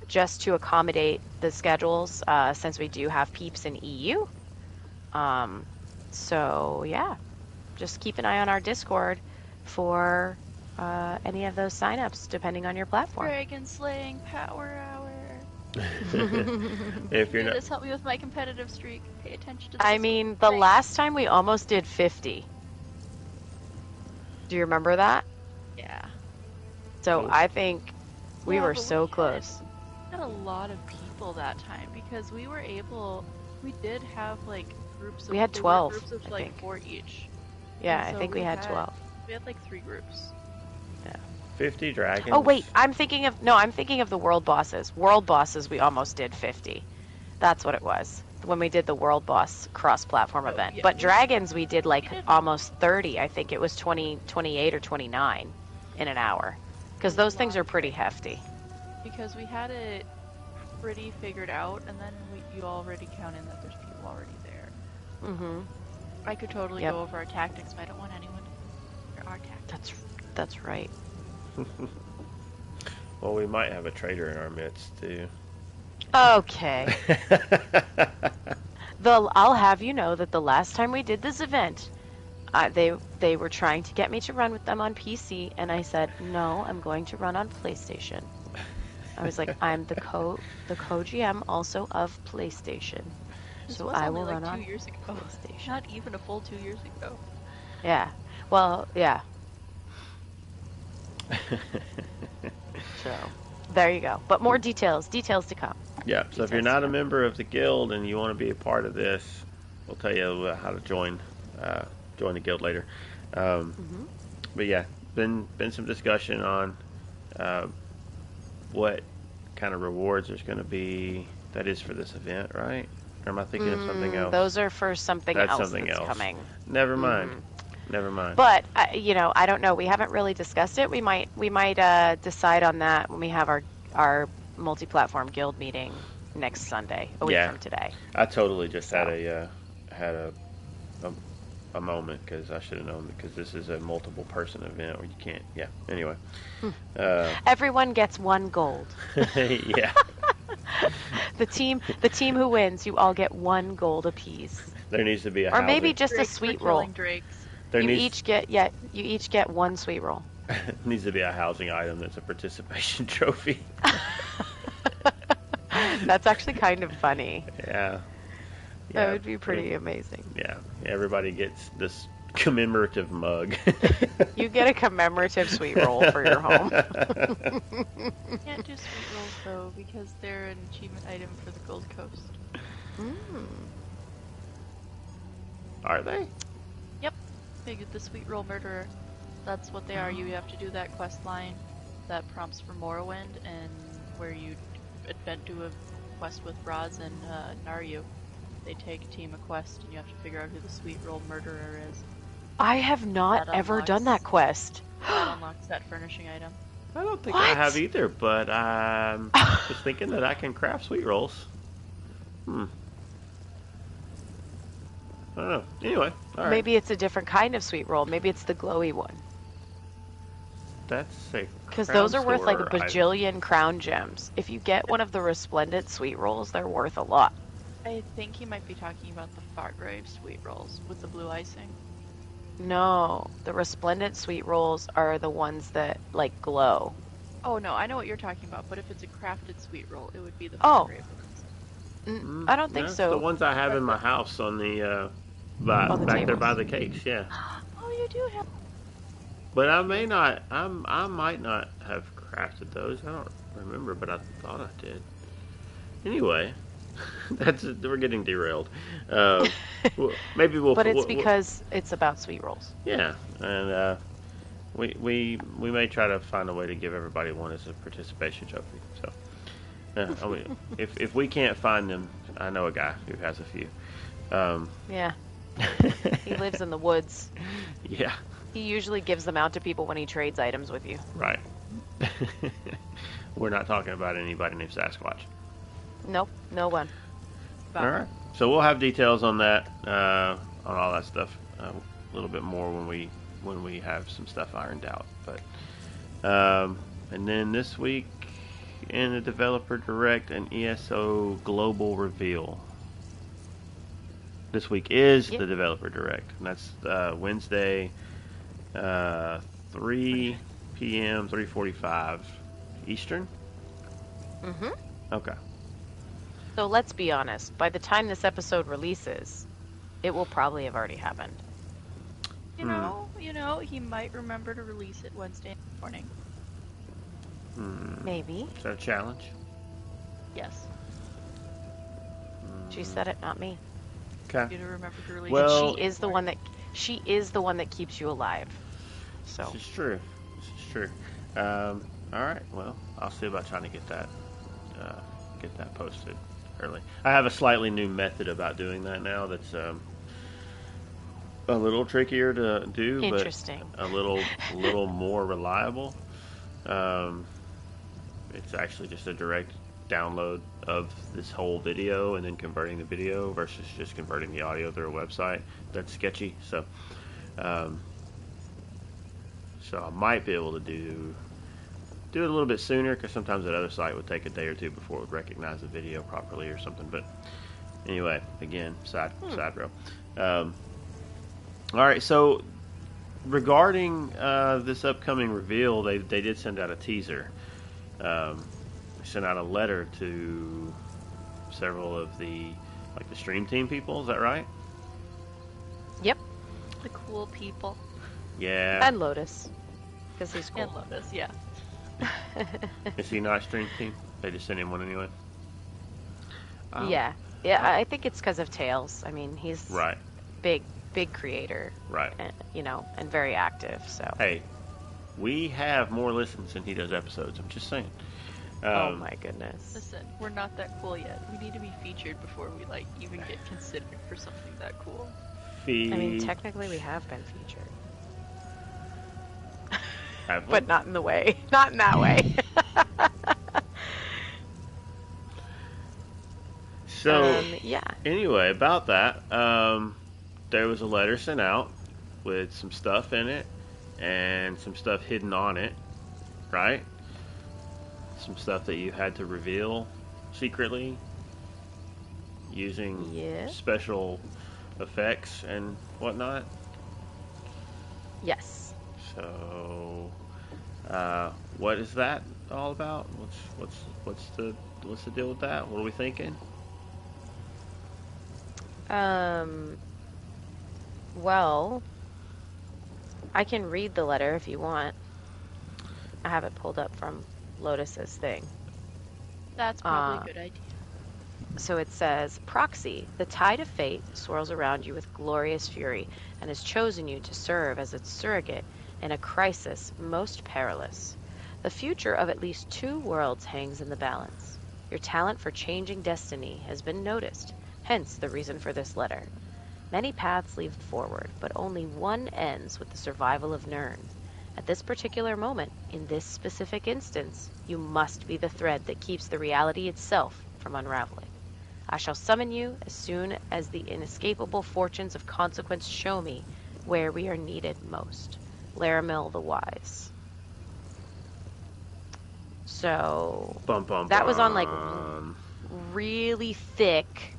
just to accommodate the schedules since we do have peeps in EU. So, yeah, just keep an eye on our Discord for any of those signups, depending on your platform. Dragon slaying power hour. If you're not, This help me with my competitive streak. Pay attention to this. I mean, the last time we almost did 50. Do you remember that? Yeah. So Cool. I think we Yeah, were but so we close. had a lot of people that time because we did have like groups of We had there were 12, groups of I like think. 4 each. Yeah, And I so think we had 12. We had like 3 groups. 50 dragons. Oh wait, I'm thinking of the world bosses. World bosses we almost did 50. That's what it was. When we did the world boss cross-platform event. yeah. But dragons we did like almost 30. I think it was 20, 28 or 29 in an hour. Cuz those things are pretty hefty. Because we had it pretty figured out, and then you already count in that there's people already there. Mhm. I could totally Yep. go over our tactics, but I don't want anyone to hear our tactics. That's right. Well, we might have a traitor in our midst too. Okay. I'll have you know that the last time we did this event, they were trying to get me to run with them on PC, and I said no, I'm going to run on PlayStation. I was like, I'm the co-GM also of PlayStation, This so was I only will like run 2 on years ago. PlayStation. Not even a full 2 years ago. Yeah. Well, yeah. So there you go. But more details to come. Yeah, so if you're not a member of the guild and you want to be a part of this, we'll tell you how to join the guild later. But yeah, been some discussion on what kind of rewards there's going to be. That is for this event, right? Or am I thinking of something else? Those are for something That's else something that's else. coming. Never mind. Never mind. But I don't know. We haven't really discussed it. We might decide on that when we have our multi-platform guild meeting next Sunday, a week from today. I totally just had a moment because I should have known because this is a multiple person event where you can't. Yeah. Anyway. Everyone gets 1 gold. Yeah. The team who wins, you all get 1 gold apiece. There needs to be a Or maybe housing. just a Drakes sweet for roll. killing drakes. There You needs each get 1 sweet roll. needs to be a housing item that's a participation trophy. That's actually kind of funny. Yeah. That would be pretty amazing. Yeah. Everybody gets this commemorative mug. You get a commemorative sweet roll for your home. Can't do sweet rolls though because they're an achievement item for the Gold Coast. Are they? Yep. The sweet roll murderer. That's what they are. You have to do that quest line that prompts for Morrowind and where you do quest with Braz and Naryu. They take team a quest, and you have to figure out who the sweet roll murderer is. I have not That ever done unlocks- that quest. That unlocks that furnishing item. I don't think What? I have either, but I'm just thinking that I can craft sweet rolls. I don't know. Anyway, all right. Maybe it's a different kind of sweet roll. Maybe it's the glowy one. That's a Because crown those are worth like a store item. bajillion crown gems. If you get one of the resplendent sweet rolls, they're worth a lot. I think he might be talking about the Fargrave sweet rolls with the blue icing. No, the resplendent sweet rolls are the ones that like glow. Oh no, I know what you're talking about, but if it's a crafted sweet roll, it would be the Oh. Fargrave ones. I don't think That's so. the ones I have in my house on the On the back there tables. by the cakes. Yeah. Oh, you do have. But I may not. I might not have crafted those. I don't remember, but I thought I did. Anyway, we're getting derailed. Maybe we'll. But it's because it's about sweet rolls. Yeah, and we may try to find a way to give everybody one as a participation trophy. So, I mean, if we can't find them, I know a guy who has a few. Yeah, he lives in the woods. Yeah. He usually gives them out to people when he trades items with you. Right. We're not talking about anybody named Sasquatch. Nope, no one. All right. So we'll have details on that, on all that stuff, a little bit more when we have some stuff ironed out. But and then this week in the Developer Direct, an ESO Global reveal. This week is the Developer Direct, and that's Wednesday, 3 p.m., 3:45 Eastern. Mm-hmm. Okay. So let's be honest. By the time this episode releases, it will probably have already happened. You know, he might remember to release it Wednesday morning. Maybe. Is that a challenge? Yes. She said it, not me. Okay. You to remember to release Well- it. She is the one that keeps you alive. So This is true. This is true. All right. Well, I'll see about trying to get that posted early. I have a slightly new method about doing that now. That's a little trickier to do, interesting. but a little more reliable. It's actually just a direct download of this whole video and then converting the video versus just converting the audio through a website. That's sketchy. So I might be able to do it a little bit sooner, because sometimes that other site would take a day or two before it would recognize the video properly or something. But anyway, again, side row. All right, so regarding this upcoming reveal, they did send out a teaser. They sent out a letter to several of the stream team people. Is that right? Yep. The cool people. Yeah. And Lotus, because he's cool. And Lotus, yeah. Is he not stream team? They just sent him one anyway. Yeah. I think it's because of Tails. I mean, he's Right. big creator. Right. And, and very active. So. Hey, we have more listens than he does episodes. I'm just saying. Oh my goodness. Listen, we're not that cool yet. We need to be featured before we even get considered for something that cool. I mean, technically we have been featured. Have we? But not in the way. Not in that way. So yeah. anyway, about that, there was a letter sent out with some stuff in it and some stuff hidden on it, right? Some stuff that you had to reveal secretly using special effects and whatnot. Yes. So, what is that all about? What's the deal with that? What are we thinking? Well, I can read the letter if you want. I have it pulled up from Lotus's thing. That's probably a good idea. So it says, Proxy, the tide of fate swirls around you with glorious fury and has chosen you to serve as its surrogate in a crisis most perilous. The future of at least 2 worlds hangs in the balance. Your talent for changing destiny has been noticed, hence the reason for this letter. Many paths lead forward, but only one ends with the survival of Nirn. At this particular moment, in this specific instance, you must be the thread that keeps the reality itself from unraveling. I shall summon you as soon as the inescapable fortunes of consequence show me where we are needed most. Laramil the Wise. So Bum, bum, that was on like bum. really thick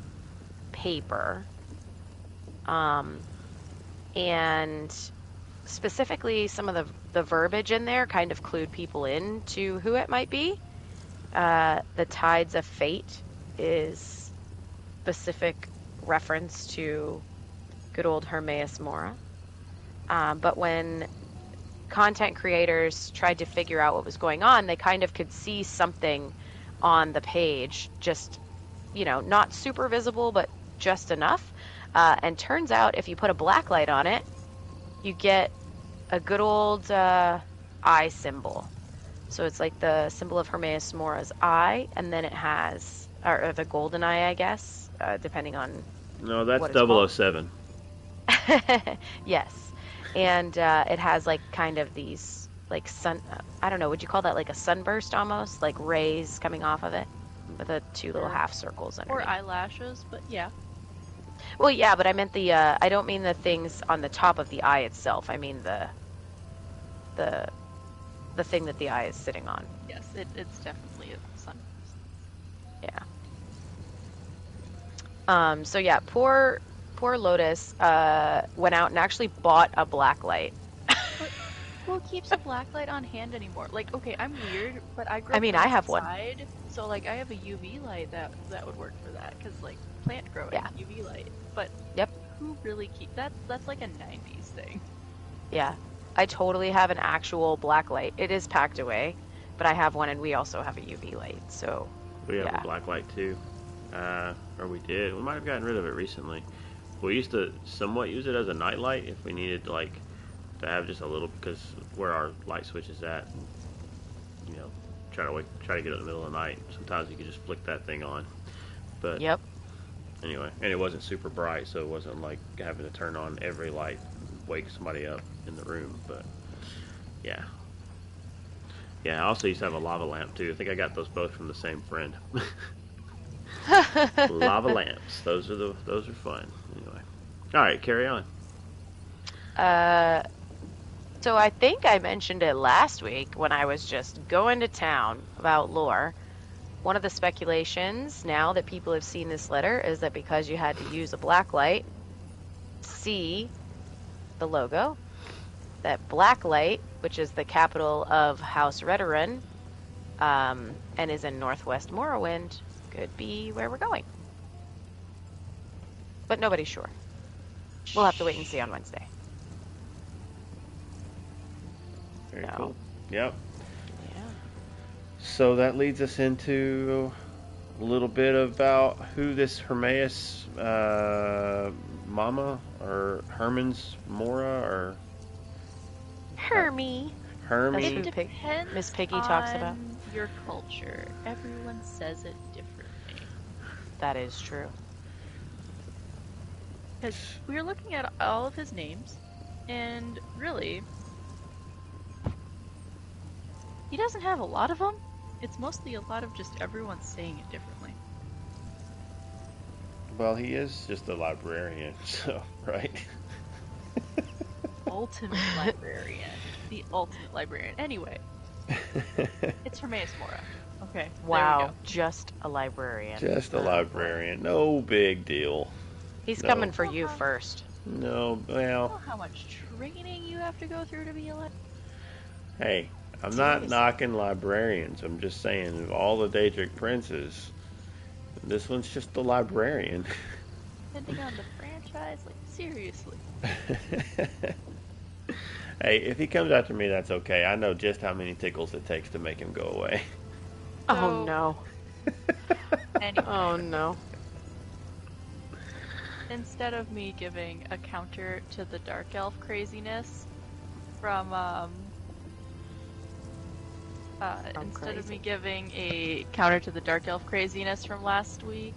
paper. And specifically some of the verbiage in there kind of clued people in to who it might be. The Tides of Fate is specific reference to good old Hermaeus Mora. But when content creators tried to figure out what was going on, they kind of could see something on the page, just, not super visible, but just enough. And turns out if you put a black light on it, you get a good old eye symbol. So it's like the symbol of Hermaeus Mora's eye, and then it has, or the golden eye, I guess, depending on. No, that's what it's 007. Yes. And it has like kind of these like sun, I don't know, would you call that like a sunburst almost? Like rays coming off of it with the two little half circles underneath. Or eyelashes, but yeah. Well, yeah, but I meant I don't mean the things on the top of the eye itself. I mean the thing that the eye is sitting on. Yes, it's definitely a sunburst. Yeah. So yeah, poor Lotus went out and actually bought a black light. Who keeps a black light on hand anymore? Like, okay, I'm weird, but I grew up I have one. outside, so like I have a UV light that would work for that, because like plant growing, Yeah. UV light. But Yep. who really that's like a 90s thing. Yeah. I totally have an actual black light. It is packed away, but I have one, and we also have a UV light. So We have yeah. a black light too. Or we did. We might have gotten rid of it recently. We used to somewhat use it as a night light if we needed to have just a little, because where our light switch is at, try to get it in the middle of the night. Sometimes you could just flick that thing on. But Yep. anyway, and it wasn't super bright, so it wasn't like having to turn on every light, wake somebody up in the room. But yeah. Yeah, I also used to have a lava lamp too. I think I got those both from the same friend. Lava lamps. Those are fun. Anyway. All right, carry on. So I think I mentioned it last week when I was just going to town about lore. One of the speculations now that people have seen this letter is that because you had to use a black light, see the logo, that black light, which is the capital of House Redoran, and is in Northwest Morrowind, could be where we're going. But nobody's sure. We'll have to wait and see on Wednesday. Very No. cool. Yep. Yeah. So that leads us into a little bit about who this Hermaeus Mama or Herman's Mora or Hermie. Hermie. That's It who depends Miss Piggy talks about. on your culture. Everyone says it differently. That is true. Because we were looking at all of his names, and really, he doesn't have a lot of them. It's mostly a lot of just everyone saying it differently. Well, he is just a librarian, so right. Ultimate librarian. The ultimate librarian. Anyway, it's Hermaeus Mora. Okay. Wow, There we go. just a librarian. Just a librarian. No big deal. He's No. coming for you first. No, You well, know how much training you have to go through to be a librarian? hey, I'm not Seriously. knocking librarians. I'm just saying, of all the Daedric princes, this one's just the librarian. Depending on the franchise, like seriously. Hey, if he comes after me, that's okay. I know just how many tickles it takes to make him go away. Oh So- no. Anyway, Oh no. instead of me giving a counter to the dark elf craziness from Instead of me crazy. giving a counter to the Dark Elf craziness from last week,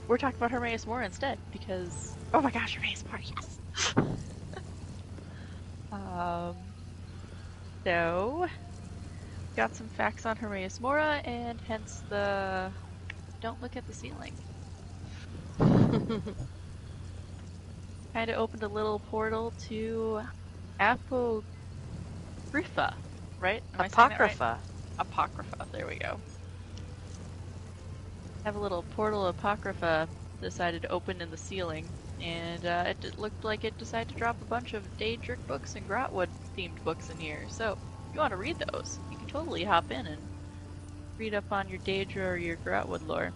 we're talking about Hermaeus Mora instead, because... Oh my gosh, Hermaeus Mora, yes! um, so, got some facts on Hermaeus Mora, and hence the... Don't look at the ceiling. Kind of opened a little portal to Apocrypha, right? Am I saying that right? Apocrypha. Apocrypha, there we go. Have a little portal Apocrypha decided to open in the ceiling, and it looked like it decided to drop a bunch of Daedric books and Grahtwood themed books in here. So, if you want to read those, you can totally hop in and read up on your Daedra or your Grahtwood lore.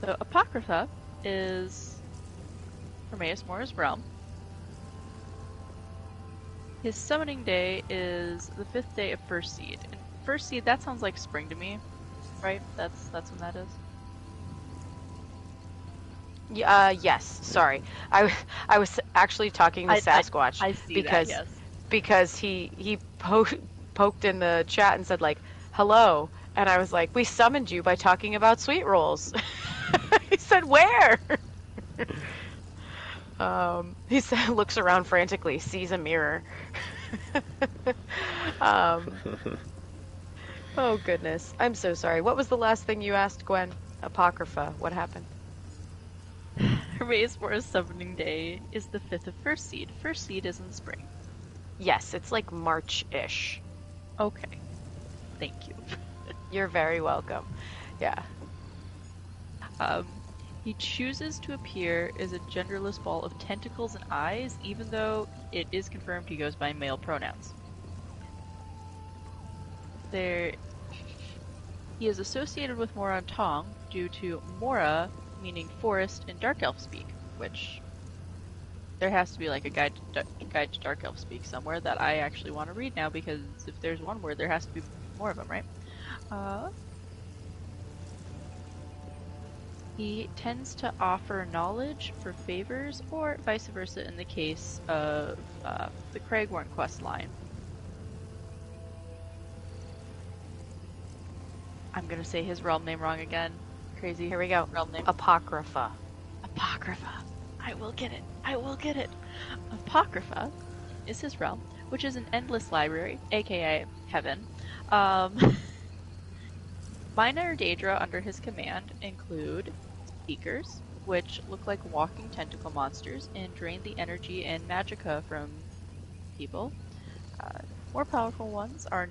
So, Apocrypha is Hermaeus Mora's realm. His summoning day is the 5th day of First Seed. And First Seed, that sounds like spring to me, right? That's when that is. Yes. Sorry, I was actually talking to Sasquatch I see because that, yes. because he poked in the chat and said like hello, and I was like, we summoned you by talking about sweet rolls. He said where? He said looks around frantically, sees a mirror. Oh goodness, I'm so sorry. What was the last thing you asked, Gwen? Apocrypha. What happened? Hermaeus Mora's summoning day is the 5th of First Seed. First Seed is in spring. Yes, it's like March-ish. Okay. Thank you. You're very welcome. Yeah. He chooses to appear as a genderless ball of tentacles and eyes, even though it is confirmed he goes by male pronouns. He is associated with Mora Tong due to Mora meaning forest in Dark Elf speak, which there has to be like a guide to Dark Elf speak somewhere that I actually want to read now, because if there's one word, there has to be more of them, right? He tends to offer knowledge for favors, or vice versa in the case of the Cragworn quest line. I'm gonna say his realm name wrong again. Crazy. Here we go. Realm name. Apocrypha. Apocrypha. I will get it. I will get it. Apocrypha is his realm, which is an endless library, aka heaven. Minor Daedra under his command include Seekers, which look like walking tentacle monsters and drain the energy and magicka from people. More powerful ones are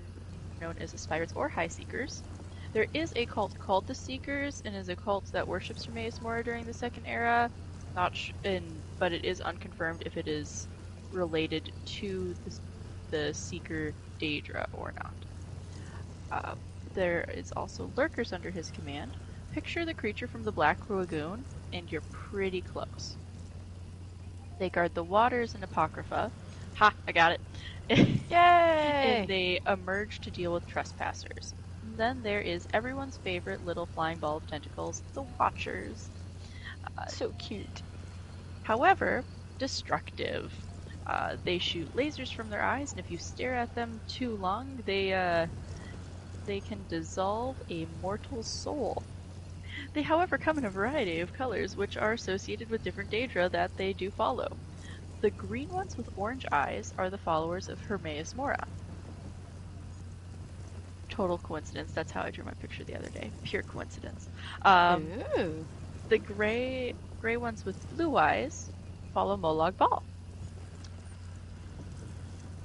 known as Aspirants or High Seekers. There is a cult called the Seekers, and is a cult that worships Hermaeus Mora during the Second Era. But it is unconfirmed if it is related to the Seeker Daedra or not. There is also Lurkers under his command. Picture the creature from the Black Lagoon, and you're pretty close. They guard the waters in Apocrypha. Ha! I got it. Yay! And they emerge to deal with trespassers. And then there is everyone's favorite little flying ball of tentacles, the Watchers. So cute. However, destructive. They shoot lasers from their eyes, and if you stare at them too long, they can dissolve a mortal soul. They, however, come in a variety of colors, which are associated with different Daedra that they do follow. The green ones with orange eyes are the followers of Hermaeus Mora. Total coincidence. That's how I drew my picture the other day. Pure coincidence. Ooh. The gray ones with blue eyes follow Molag Bal.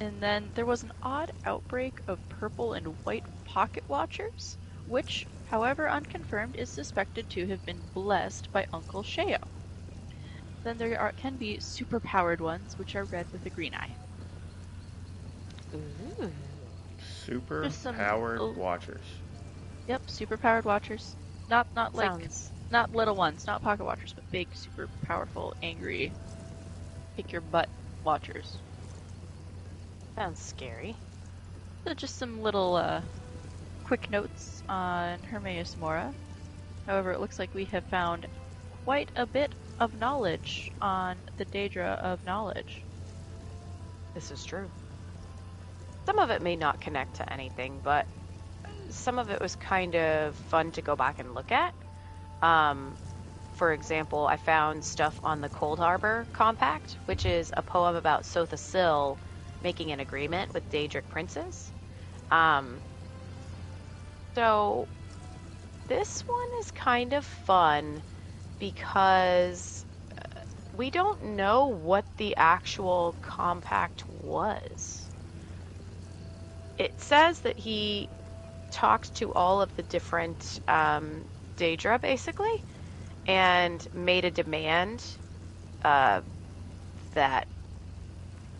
And then there was an odd outbreak of purple and white pocket watchers, which, however unconfirmed, is suspected to have been blessed by Uncle Sheo. Then there can be super-powered ones, which are red with a green eye. Ooh. Super powered watchers. Yep, super-powered watchers. Not like Sounds... not little ones, not pocket watchers, but big, super powerful, angry, kick your butt watchers. Sounds scary. So just some little quick notes on Hermaeus Mora. However, it looks like we have found quite a bit of knowledge on the Daedra of Knowledge. This is true. Some of it may not connect to anything, but some of it was kind of fun to go back and look at. For example, I found stuff on the Cold Harbor Compact, which is a poem about Sotha Sil making an agreement with Daedric princes. So this one is kind of fun because we don't know what the actual compact was. It says that he talked to all of the different Daedra, basically, and made a demand that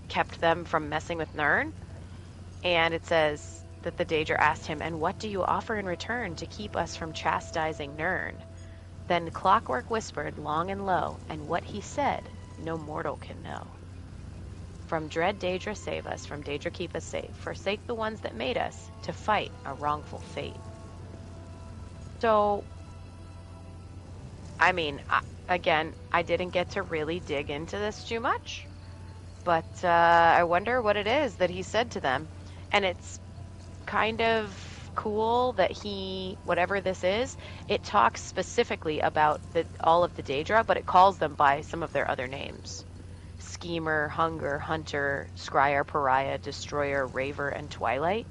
kept them from messing with Nirn. And it says that the Daedra asked him, "And what do you offer in return to keep us from chastising Nirn?" Then Clockwork whispered long and low, and what he said no mortal can know. From dread Daedra save us, from Daedra keep us safe. Forsake the ones that made us to fight a wrongful fate. So, I mean, again, I didn't get to really dig into this too much, but I wonder what it is that he said to them. And it's kind of cool that he, whatever this is, it talks specifically about all of the Daedra, but it calls them by some of their other names. Schemer, Hunger, Hunter, Scryer, Pariah, Destroyer, Raver, and Twilight.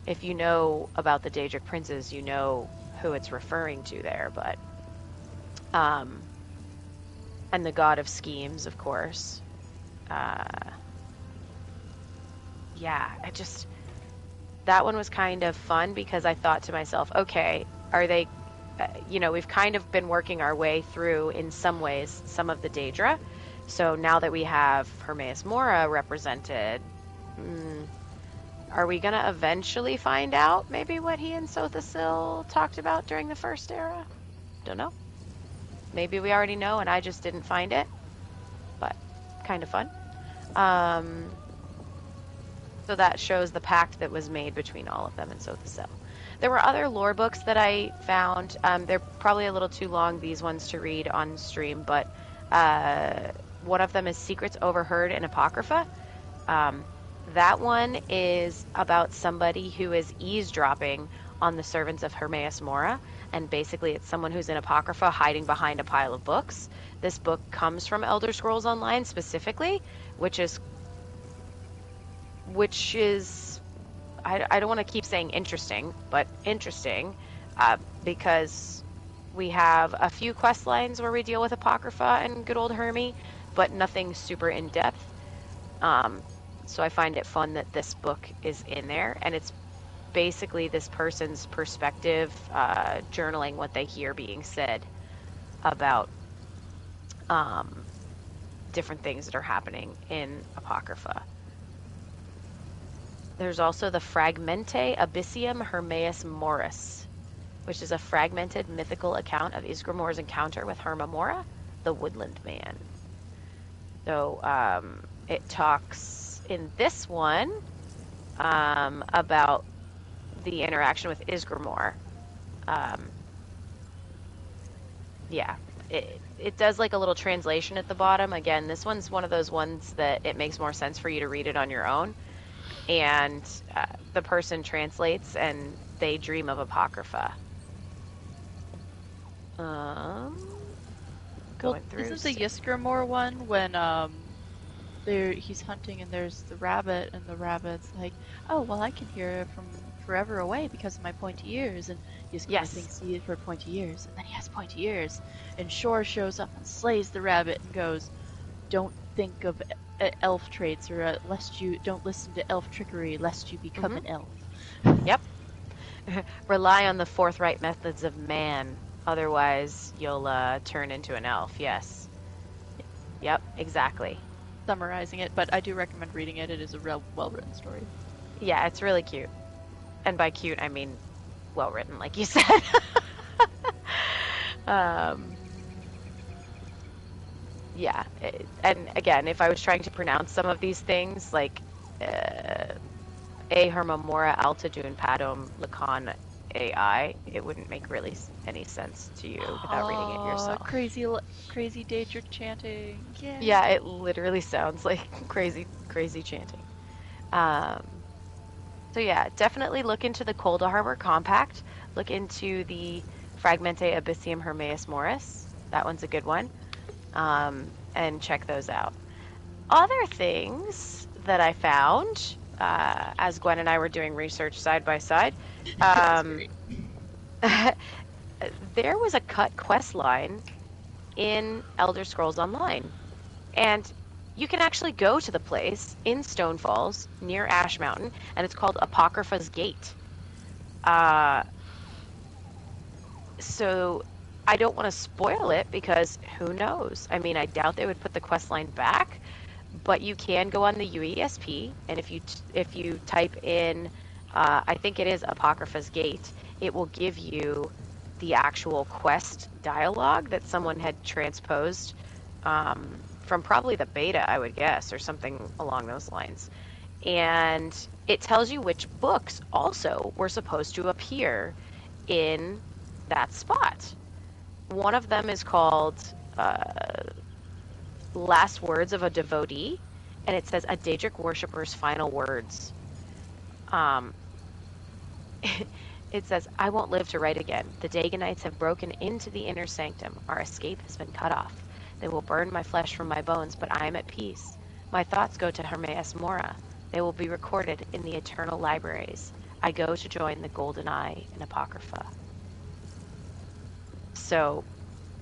If you know about the Daedric princes, you know who it's referring to there, but and the god of schemes, of course. Yeah, that one was kind of fun because I thought to myself, okay, are they, we've kind of been working our way through, in some ways, some of the Daedra. So now that we have Hermaeus Mora represented, are we going to eventually find out maybe what he and Sotha Sil talked about during the first era? Don't know. Maybe we already know and I just didn't find it, but kind of fun. So that shows the pact that was made between all of them and Sotha Sil. There were other lore books that I found. They're probably a little too long, these ones, to read on stream, but one of them is Secrets Overheard in Apocrypha. That one is about somebody who is eavesdropping on the servants of Hermaeus Mora, and basically it's someone who's in Apocrypha hiding behind a pile of books. This book comes from Elder Scrolls Online specifically, which is I don't want to keep saying interesting, but interesting, because we have a few quest lines where we deal with Apocrypha and good old Hermie, but nothing super in-depth. So I find it fun that this book is in there, and it's basically this person's perspective, journaling what they hear being said about different things that are happening in Apocrypha. There's also the Fragmente Abyssium Hermaeus Moris, which is a fragmented mythical account of Isgramor's encounter with Herma Mora, the Woodland Man. So it talks in this one about the interaction with Isgramor. It does like a little translation at the bottom. Again, this one's one of those ones that it makes more sense for you to read it on your own. And the person translates, and they dream of Apocrypha. Going through. Isn't the Ysgramor one when he's hunting and there's the rabbit, and the rabbit's like, "Oh, well, I can hear it from forever away because of my pointy ears," and Ysgramor thinks he heard pointy ears, and then he has pointy ears, and Shor shows up and slays the rabbit and goes, "Don't think of elf traits, or lest you don't listen to elf trickery, lest you become an elf." Yep. Rely on the forthright methods of man, otherwise you'll turn into an elf. Yes. Yep, exactly. Summarizing it, but I do recommend reading it. It is a real well-written story. Yeah, it's really cute. And by cute, I mean well-written, like you said. Yeah, and again, if I was trying to pronounce some of these things, like A Herma Mora Altadun Padum Lacan AI, it wouldn't make really any sense to you without reading it yourself. Crazy Daedric chanting. Yeah, it literally sounds like crazy Crazy chanting. Um, so yeah, definitely look into the Cold Harbor Compact. Look into the Fragmente Abyssium Hermaeus Morris. That one's a good one. And check those out. Other things that I found as Gwen and I were doing research side by side, That's um, great. there was a cut quest line in Elder Scrolls Online. And you can actually go to the place in Stone Falls near Ash Mountain, and it's called Apocrypha's Gate. Uh, so I don't want to spoil it because who knows? I mean, I doubt they would put the quest line back, but you can go on the UESP, and if you type in, I think it is Apocrypha's Gate, it will give you the actual quest dialogue that someone had transposed from probably the beta, I would guess, or something along those lines. And it tells you which books also were supposed to appear in that spot. One of them is called Last Words of a Devotee, and it says a Daedric worshipper's final words. Um, it says, I won't live to write again. The Daganites have broken into the inner sanctum. Our escape has been cut off. They will burn my flesh from my bones, but I am at peace. My thoughts go to Hermaeus Mora. They will be recorded in the eternal libraries. I go to join the Golden Eye in Apocrypha. So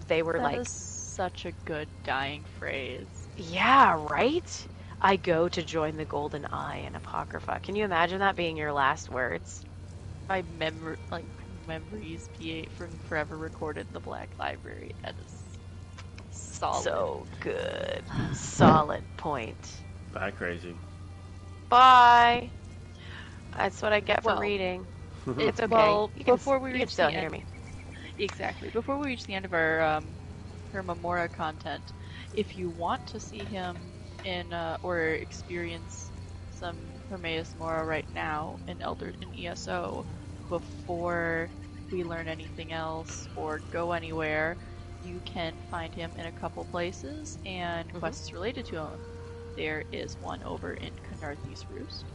they were That like, is such a good dying phrase. yeah, right? I go to join the Golden Eye in Apocrypha. Can you imagine that being your last words? My memories be from forever recorded in the Black Library. That is solid. So good. Solid point. Bye, crazy. Bye. That's what I get for Well, reading. It's okay. Well, you can, before we you can reach still the hear end, me. exactly. Before we reach the end of our Hermamora content, if you want to see him in or experience some Hermaeus Mora right now in ESO before we learn anything else or go anywhere, you can find him in a couple places and quests related to him. There is one over in Canarthy's Roost.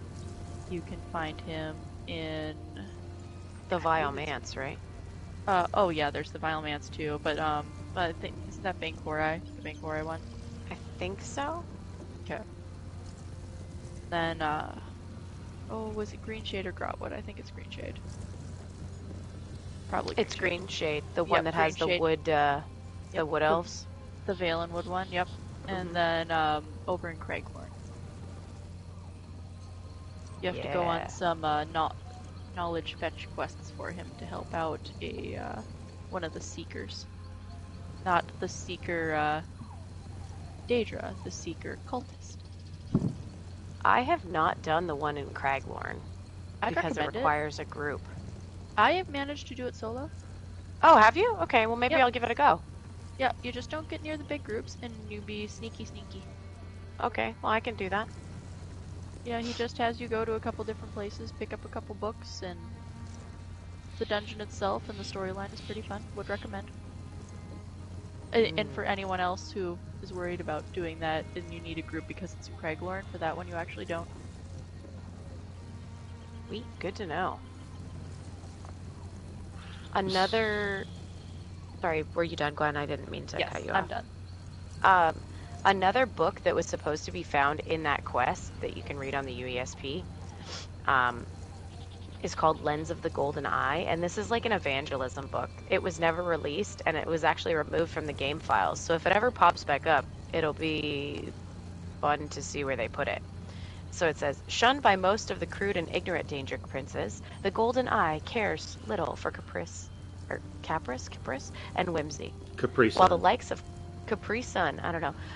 You can find him in The Vile Manse, right? oh yeah, there's the Vile Manse too, but I think isn't that Bankorai? The Bankorai one? I think so. Okay. Then oh, was it Green Shade or Grahtwood? I think it's Green Shade. Probably It's Green Shade, the one that Green has the Shade. wood, the wood elves. The Valenwood one, yep. And then over in Craighorn. You have to go on some knowledge fetch quests for him to help out a one of the Seekers. Not the Seeker Daedra, the Seeker Cultist. I have not done the one in Craiglorn I'd because it recommend requires a group. I have managed to do it solo. Oh, have you? Okay, well maybe Yep. I'll give it a go. Yeah, you just don't get near the big groups and you be sneaky. Okay, well I can do that. Yeah, he just has you go to a couple different places, pick up a couple books, and the dungeon itself and the storyline is pretty fun. Would recommend. And for anyone else who is worried about doing that and you need a group because it's in Craiglorn, for that one you actually don't. Sweet, good to know. Another... Sorry, were you done, Gwen? I didn't mean to cut you off. I'm done. Another book that was supposed to be found in that quest that you can read on the UESP is called Lens of the Golden Eye, and this is like an evangelism book. It was never released, and it was actually removed from the game files, so if it ever pops back up, it'll be fun to see where they put it. So it says, shunned by most of the crude and ignorant Daedric princes, the Golden Eye cares little for caprice, and whimsy. Caprice. While the likes of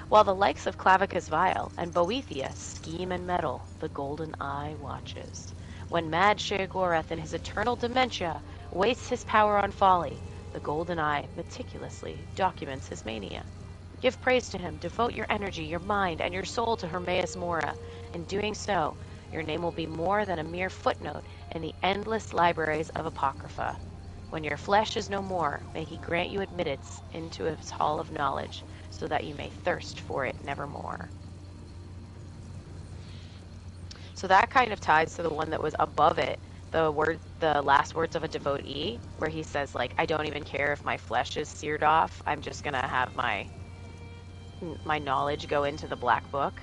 While the likes of Clavicus Vile and Boethia scheme and meddle, the Golden Eye watches. When mad Sheogorath in his eternal dementia wastes his power on folly, the Golden Eye meticulously documents his mania. Give praise to him, devote your energy, your mind, and your soul to Hermaeus Mora. In doing so, your name will be more than a mere footnote in the endless libraries of Apocrypha. When your flesh is no more, may he grant you admittance into his hall of knowledge, so that you may thirst for it nevermore. So that kind of ties to the one that was above it, the last words of a devotee, where he says, like, I don't even care if my flesh is seared off. I'm just gonna have my knowledge go into the black book,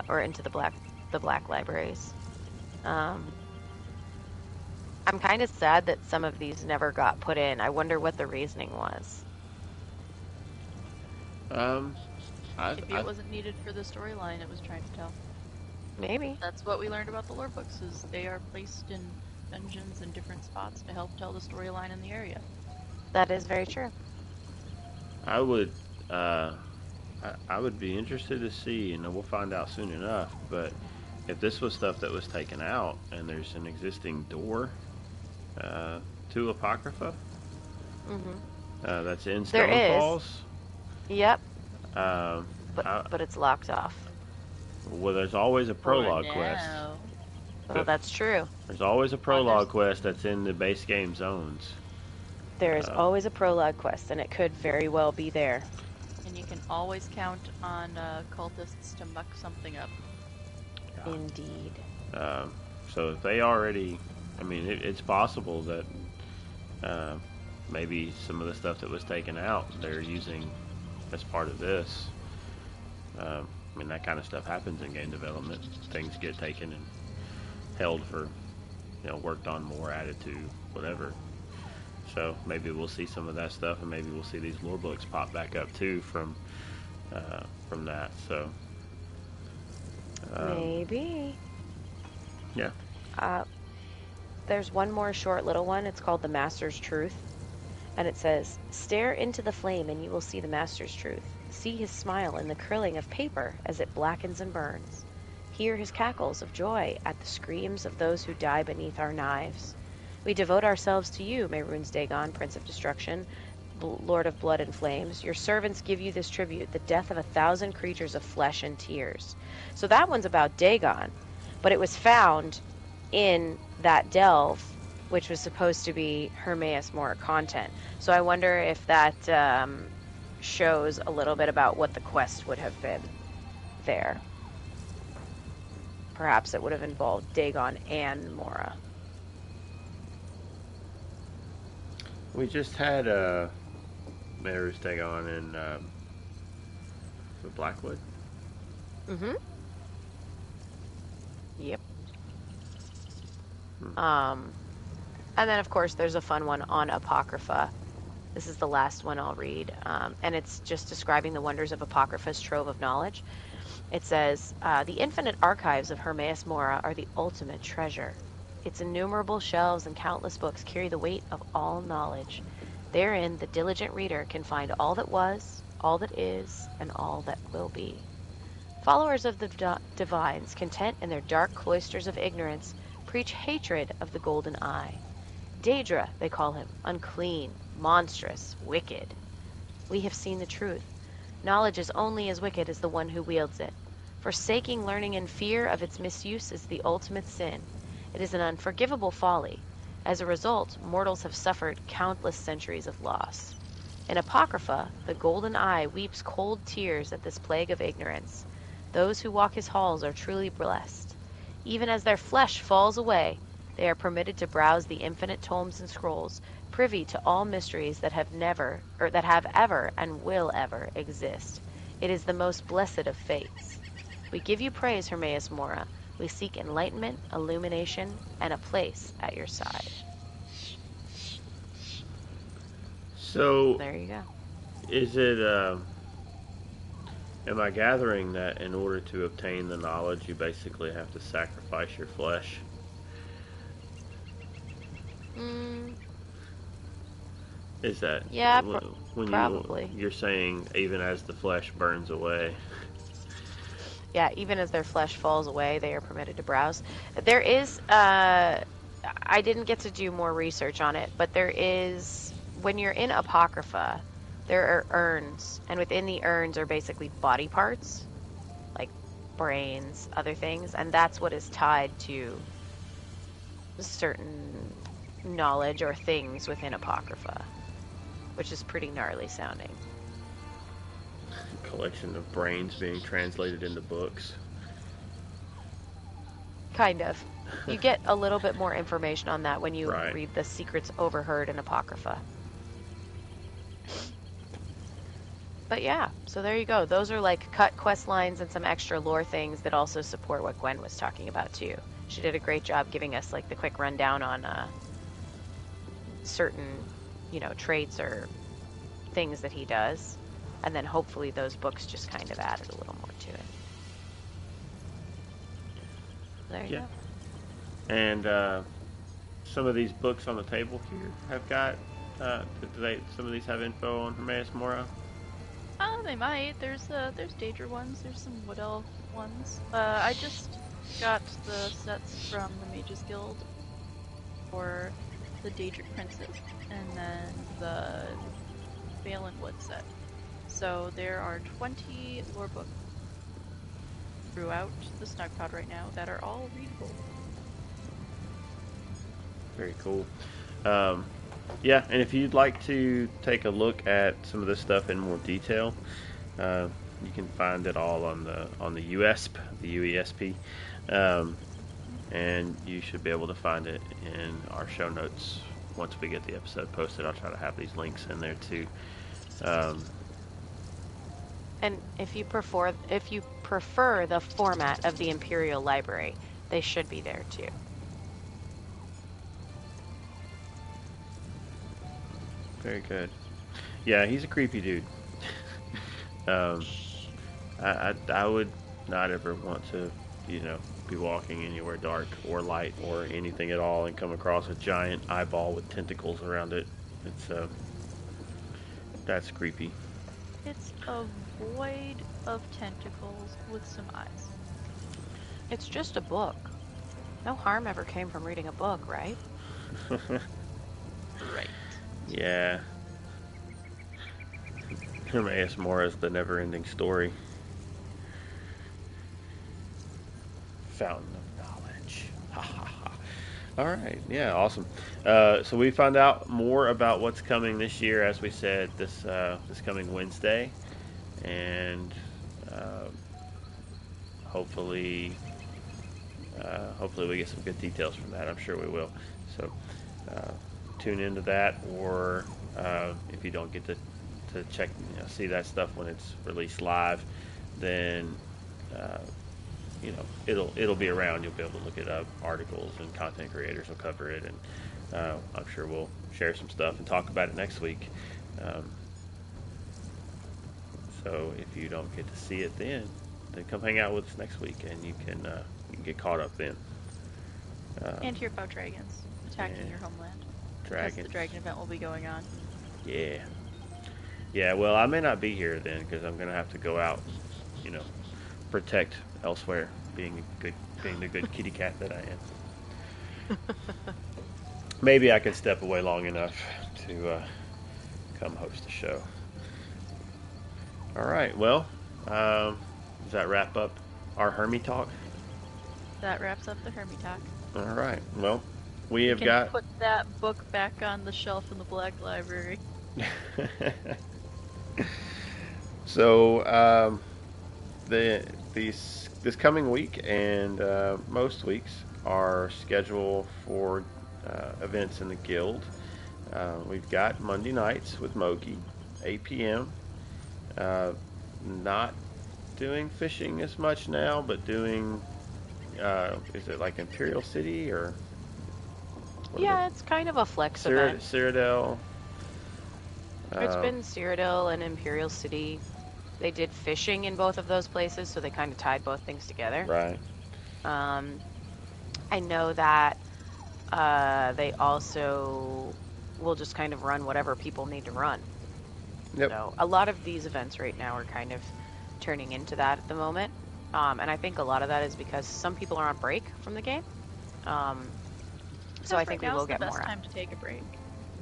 or into the black libraries. Um, I'm kind of sad that some of these never got put in. I wonder what the reasoning was. Um, Maybe it wasn't needed for the storyline it was trying to tell. Maybe. That's what we learned about the lore books, is they are placed in dungeons and different spots to help tell the storyline in the area. That is very true. I would, I would be interested to see, and we'll find out soon enough. But if this was stuff that was taken out, and there's an existing door to Apocrypha, that's in There Stone is. Falls. Yep, Um, but it's locked off. well, there's always a prologue quest. Well, that's true. There's always a prologue quest that's in the base game zones. There is always a prologue quest, and it could very well be there. And you can always count on cultists to muck something up. Yeah. Indeed. So if they already, I mean, it's possible that maybe some of the stuff that was taken out they're using as part of this. I mean, that kind of stuff happens in game development. Things get taken and held for, worked on more, added to, whatever. So maybe we'll see some of that stuff, and maybe we'll see these lore books pop back up too from that. So Maybe. Yeah. There's one more short little one. It's called The Master's Truth. And it says, stare into the flame and you will see the Master's truth. See his smile in the curling of paper as it blackens and burns. Hear his cackles of joy at the screams of those who die beneath our knives. We devote ourselves to you, Mehrunes Dagon, Prince of Destruction, Lord of Blood and Flames. Your servants give you this tribute, the death of 1,000 creatures of flesh and tears. So that one's about Dagon, but it was found in that delve, which was supposed to be Hermaeus Mora content. So I wonder if that shows a little bit about what the quest would have been there. Perhaps it would have involved Dagon and Mora. We just had Mehrunes Dagon in the Blackwood. Mm-hmm. Yep. And then, of course, there's a fun one on Apocrypha. This is the last one I'll read, and it's just describing the wonders of Apocrypha's trove of knowledge. It says, the infinite archives of Hermaeus Mora are the ultimate treasure. Its innumerable shelves and countless books carry the weight of all knowledge. Therein, the diligent reader can find all that was, all that is, and all that will be. Followers of the divines, content in their dark cloisters of ignorance, preach hatred of the golden eye. Daedra, they call him, unclean, monstrous, wicked. We have seen the truth. Knowledge is only as wicked as the one who wields it. Forsaking learning in fear of its misuse is the ultimate sin. It is an unforgivable folly. As a result, mortals have suffered countless centuries of loss. In Apocrypha, the golden eye weeps cold tears at this plague of ignorance. Those who walk his halls are truly blessed. Even as their flesh falls away, they are permitted to browse the infinite tomes and scrolls, privy to all mysteries that have ever and will ever exist. It is the most blessed of fates. We give you praise, Hermaeus Mora. We seek enlightenment, illumination, and a place at your side. So There you go. is it? Am I gathering that in order to obtain the knowledge, you basically have to sacrifice your flesh? Is that? Yeah, when probably. You're saying even as the flesh burns away. Yeah, even as their flesh falls away, they are permitted to browse. There is, I didn't get to do more research on it, but there is, when you're in Apocrypha, there are urns, and within the urns are basically body parts, like brains, other things, and that's what is tied to certain knowledge or things within Apocrypha, which is pretty gnarly sounding. Collection of brains being translated into books. Kind of. You get a little bit more information on that when you Right. read the Secrets Overheard in Apocrypha. But yeah, so there you go. Those are like cut quest lines and some extra lore things that also support what Gwen was talking about too. She did a great job giving us like the quick rundown on certain, traits or things that he does. And then hopefully those books just kind of added a little more to it. There you Yeah. go. And some of these books on the table here have got. Some of these have info on Hermaeus Mora? They might. There's Daedra ones. There's some Wood Elf ones. I just got the sets from the Mages Guild for the Daedric Princess, and then the Valenwood set. So there are 20 lore books throughout the Snugpod right now that are all readable. Very cool. Yeah, and if you'd like to take a look at some of this stuff in more detail, you can find it all on the UESP, the UESP, and you should be able to find it in our show notes once we get the episode posted. I'll try to have these links in there too. And if you prefer the format of the Imperial Library, they should be there too. Very good. Yeah, he's a creepy dude. I would not ever want to, be walking anywhere dark or light or anything at all and come across a giant eyeball with tentacles around it. It's that's creepy. It's a void of tentacles with some eyes. It's just a book. No harm ever came from reading a book, right? Right. Yeah. Hermaeus Mora is the never-ending story. Fountain of knowledge. Ha ha ha. All right. Yeah. Awesome. So we found out more about what's coming this year, as we said, this coming Wednesday, and hopefully we get some good details from that. I'm sure we will. So tune into that, or if you don't get to check, see that stuff when it's released live, then it'll be around. You'll be able to look it up. Articles and content creators will cover it, and I'm sure we'll share some stuff and talk about it next week. So if you don't get to see it then come hang out with us next week, and you can get caught up then. And hear about dragons attacking your homeland. Dragons. Because the dragon event will be going on. Yeah. Yeah, well, I may not be here then, because I'm going to have to go out, protect elsewhere, being the good kitty cat that I am. Maybe I can step away long enough to come host a show. All right, well, does that wrap up our Hermie talk? That wraps up the Hermie talk. All right, well, we have can got... put that book back on the shelf in the Black Library. So this coming week and most weeks are scheduled for events in the guild. We've got Monday nights with Mogi, 8 p.m. Not doing fishing as much now, but doing is it like Imperial City or Yeah, it's kind of a flex event. Cyrodiil. It's been Cyrodiil and Imperial City. They did fishing in both of those places, so they kind of tied both things together. Right. I know that they also will just kind of run whatever people need to run. Yep. So a lot of these events right now are kind of turning into that at the moment. And I think a lot of that is because some people are on break from the game. So I think we will get more. Now's the best time to take a break.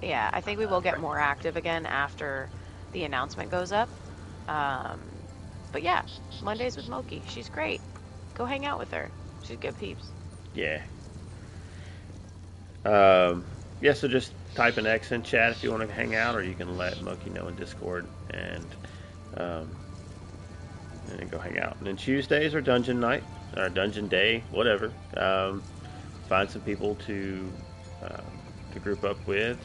Yeah, I think we will get more active again after the announcement goes up. But yeah, Mondays with Moki. She's great. Go hang out with her. She's good peeps. Yeah. Yeah, so just type an X in chat if you want to hang out, or you can let Moki know in Discord and go hang out. And then Tuesdays are dungeon night. or dungeon day, whatever. Find some people to group up with.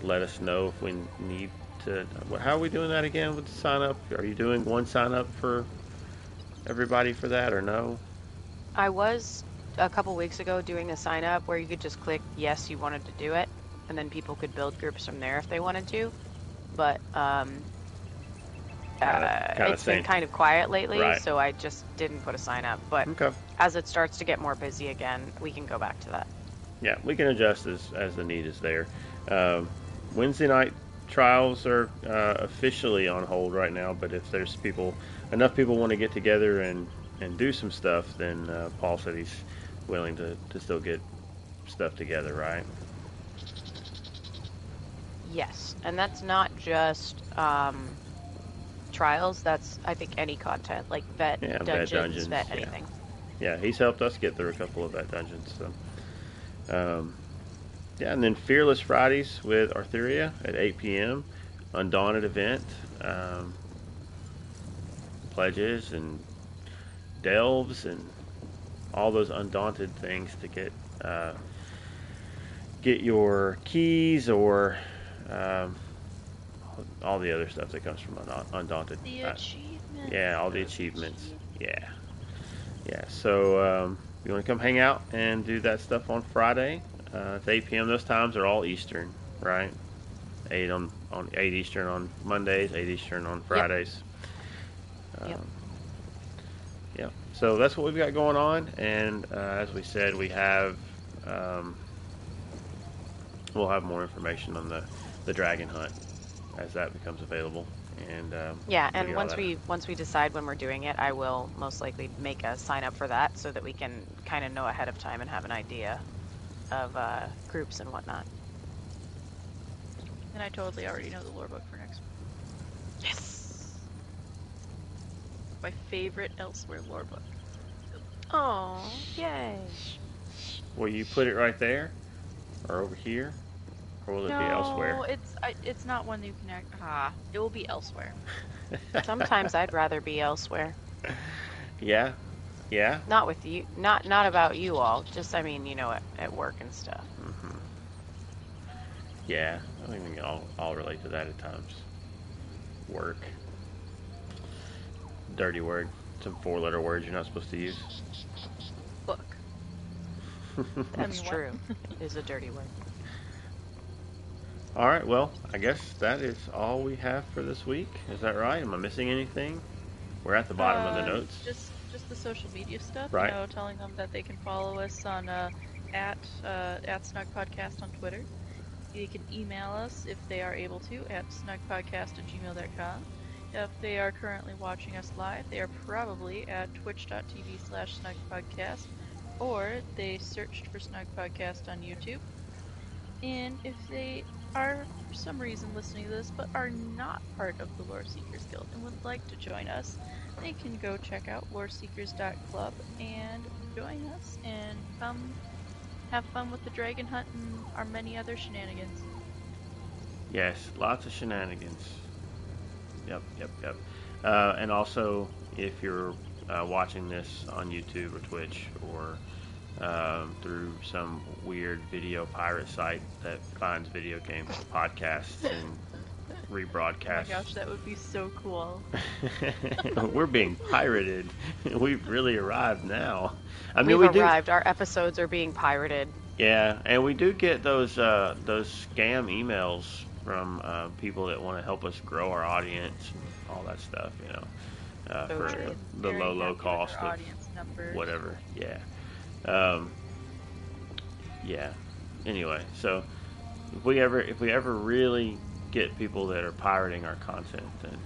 Let us know if we need to. How are we doing that again with the sign up? Are you doing one sign up for everybody for that or no? I was a couple weeks ago doing a sign up where you could just click yes, you wanted to do it, and then people could build groups from there if they wanted to. But Kind of it's been same. kind of quiet lately, Right. so I just didn't put a sign up. But Okay. as it starts to get more busy again, we can go back to that. Yeah, we can adjust as the need is there. Um, Wednesday night trials are officially on hold right now, but if there's enough people want to get together and do some stuff, then Paul said he's willing to still get stuff together, right? Yes, and that's not just trials. That's, I think, any content like vet Yeah, vet dungeons, dungeons. vet Yeah, anything. yeah. He's helped us get through a couple of vet dungeons. So, yeah, and then Fearless Fridays with Artheria at 8 p.m. Undaunted event. Um, Pledges and delves and all those undaunted things to get your keys or um, all the other stuff that comes from undaunted. The achievements. Yeah, all the Those achievements. achievements. Yeah, yeah. So you want to come hang out and do that stuff on Friday? It's 8 p.m. Those times are all Eastern, right? 8 Eastern on Mondays, 8 Eastern on Yep. Fridays. Yep. Um, Yeah, so that's what we've got going on, and as we said, um, we'll have more information on the dragon hunt as that becomes available, and Yeah, we'll and figure all that out. once we decide when we're doing it, I will most likely make a sign up for that so that we can kind of know ahead of time and have an idea of groups and whatnot. And I totally already know the lore book for next week. Yes. My favorite Elsewhere lore book. Oh, yay. Will you put it right there, or over here, or will it be elsewhere? No, it's not one you can it will be elsewhere. Sometimes I'd rather be elsewhere. Yeah, yeah. Not with you, not about you all. Just I mean, at work and stuff. hmm Yeah, I think we can all relate to that at times. Work, dirty word, some four-letter words you're not supposed to use. Book. That's what? true. It is a dirty word. All right, well, I guess that is all we have for this week. Is that right? Am I missing anything? We're at the bottom of the notes. Just the social media stuff. Right. Telling them that they can follow us on at Snugpod Cast on Twitter. They can email us if they are able to at snugpodcast@gmail.com. If they are currently watching us live, they are probably at twitch.tv/snugpodcast, or they searched for Snugpodcast on YouTube. And if they are for some reason listening to this but are not part of the Lore Seekers Guild and would like to join us, they can go check out loreseekers.club and join us and come have fun with the dragon hunt and our many other shenanigans. Yes, lots of shenanigans. Yep. And also, if you're watching this on YouTube or Twitch or through some weird video pirate site that finds video games and podcasts and rebroadcasts. Oh my gosh, that would be so cool. We're being pirated. We've really arrived now. I mean, We've we arrived. Our episodes are being pirated. Yeah, and we do get those scam emails from people that want to help us grow our audience and all that stuff, for the low cost of audience numbers. whatever. Yeah. Yeah. Anyway, so if we ever really get people that are pirating our content, then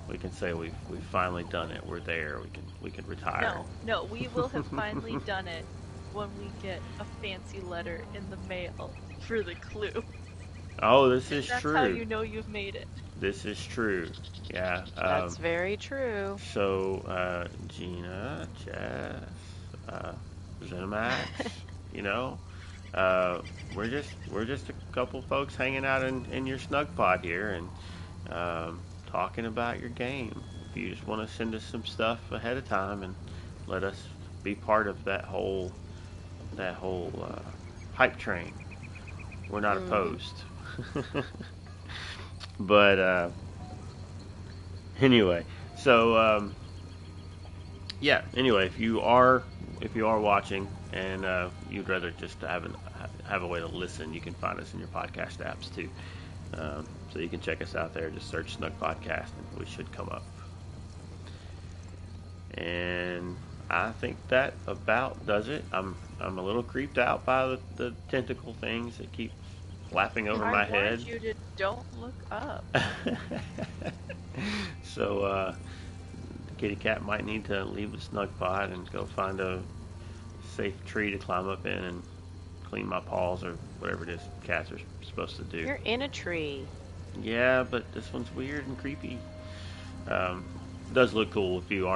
we can say we've finally done it. We're there. We can retire. No, we will have finally done it when we get a fancy letter in the mail for the clue. Oh, this is That's true. how you know you've made it. This is true. Yeah. That's very true. So, Gina, Jess, Zenimax, we're just a couple folks hanging out in your snug pod here and talking about your game. If you just want to send us some stuff ahead of time and let us be part of that whole hype train. We're not Mm-hmm. opposed. But anyway, so yeah. Anyway, if you are watching and you'd rather just have a way to listen, you can find us in your podcast apps too. So you can check us out there. Just search Snug Podcast, and we should come up. And I think that about does it. I'm a little creeped out by the tentacle things that keep flapping over I my warned head. you to don't look up. So the kitty cat might need to leave the snug pod and go find a safe tree to climb up in and clean my paws or whatever it is cats are supposed to do. You're in a tree. Yeah, but this one's weird and creepy. Um, it does look cool if you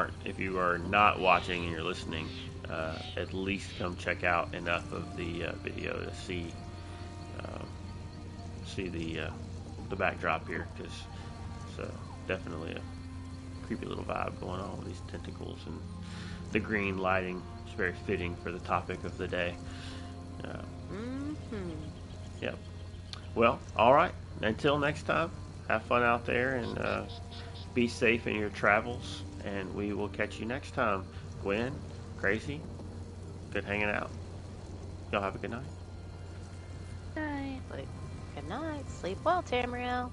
are not watching and you're listening. At least come check out enough of the video to um, see the backdrop here, because it's definitely a creepy little vibe going on with these tentacles, and the green lighting is very fitting for the topic of the day. Uh, Mm-hmm. yep. Well, all right. Until next time, have fun out there and be safe in your travels. And we will catch you next time. Gwen, Crazy, good hanging out. Y'all have a good night. Night. Like, good night. Sleep well, Tamriel.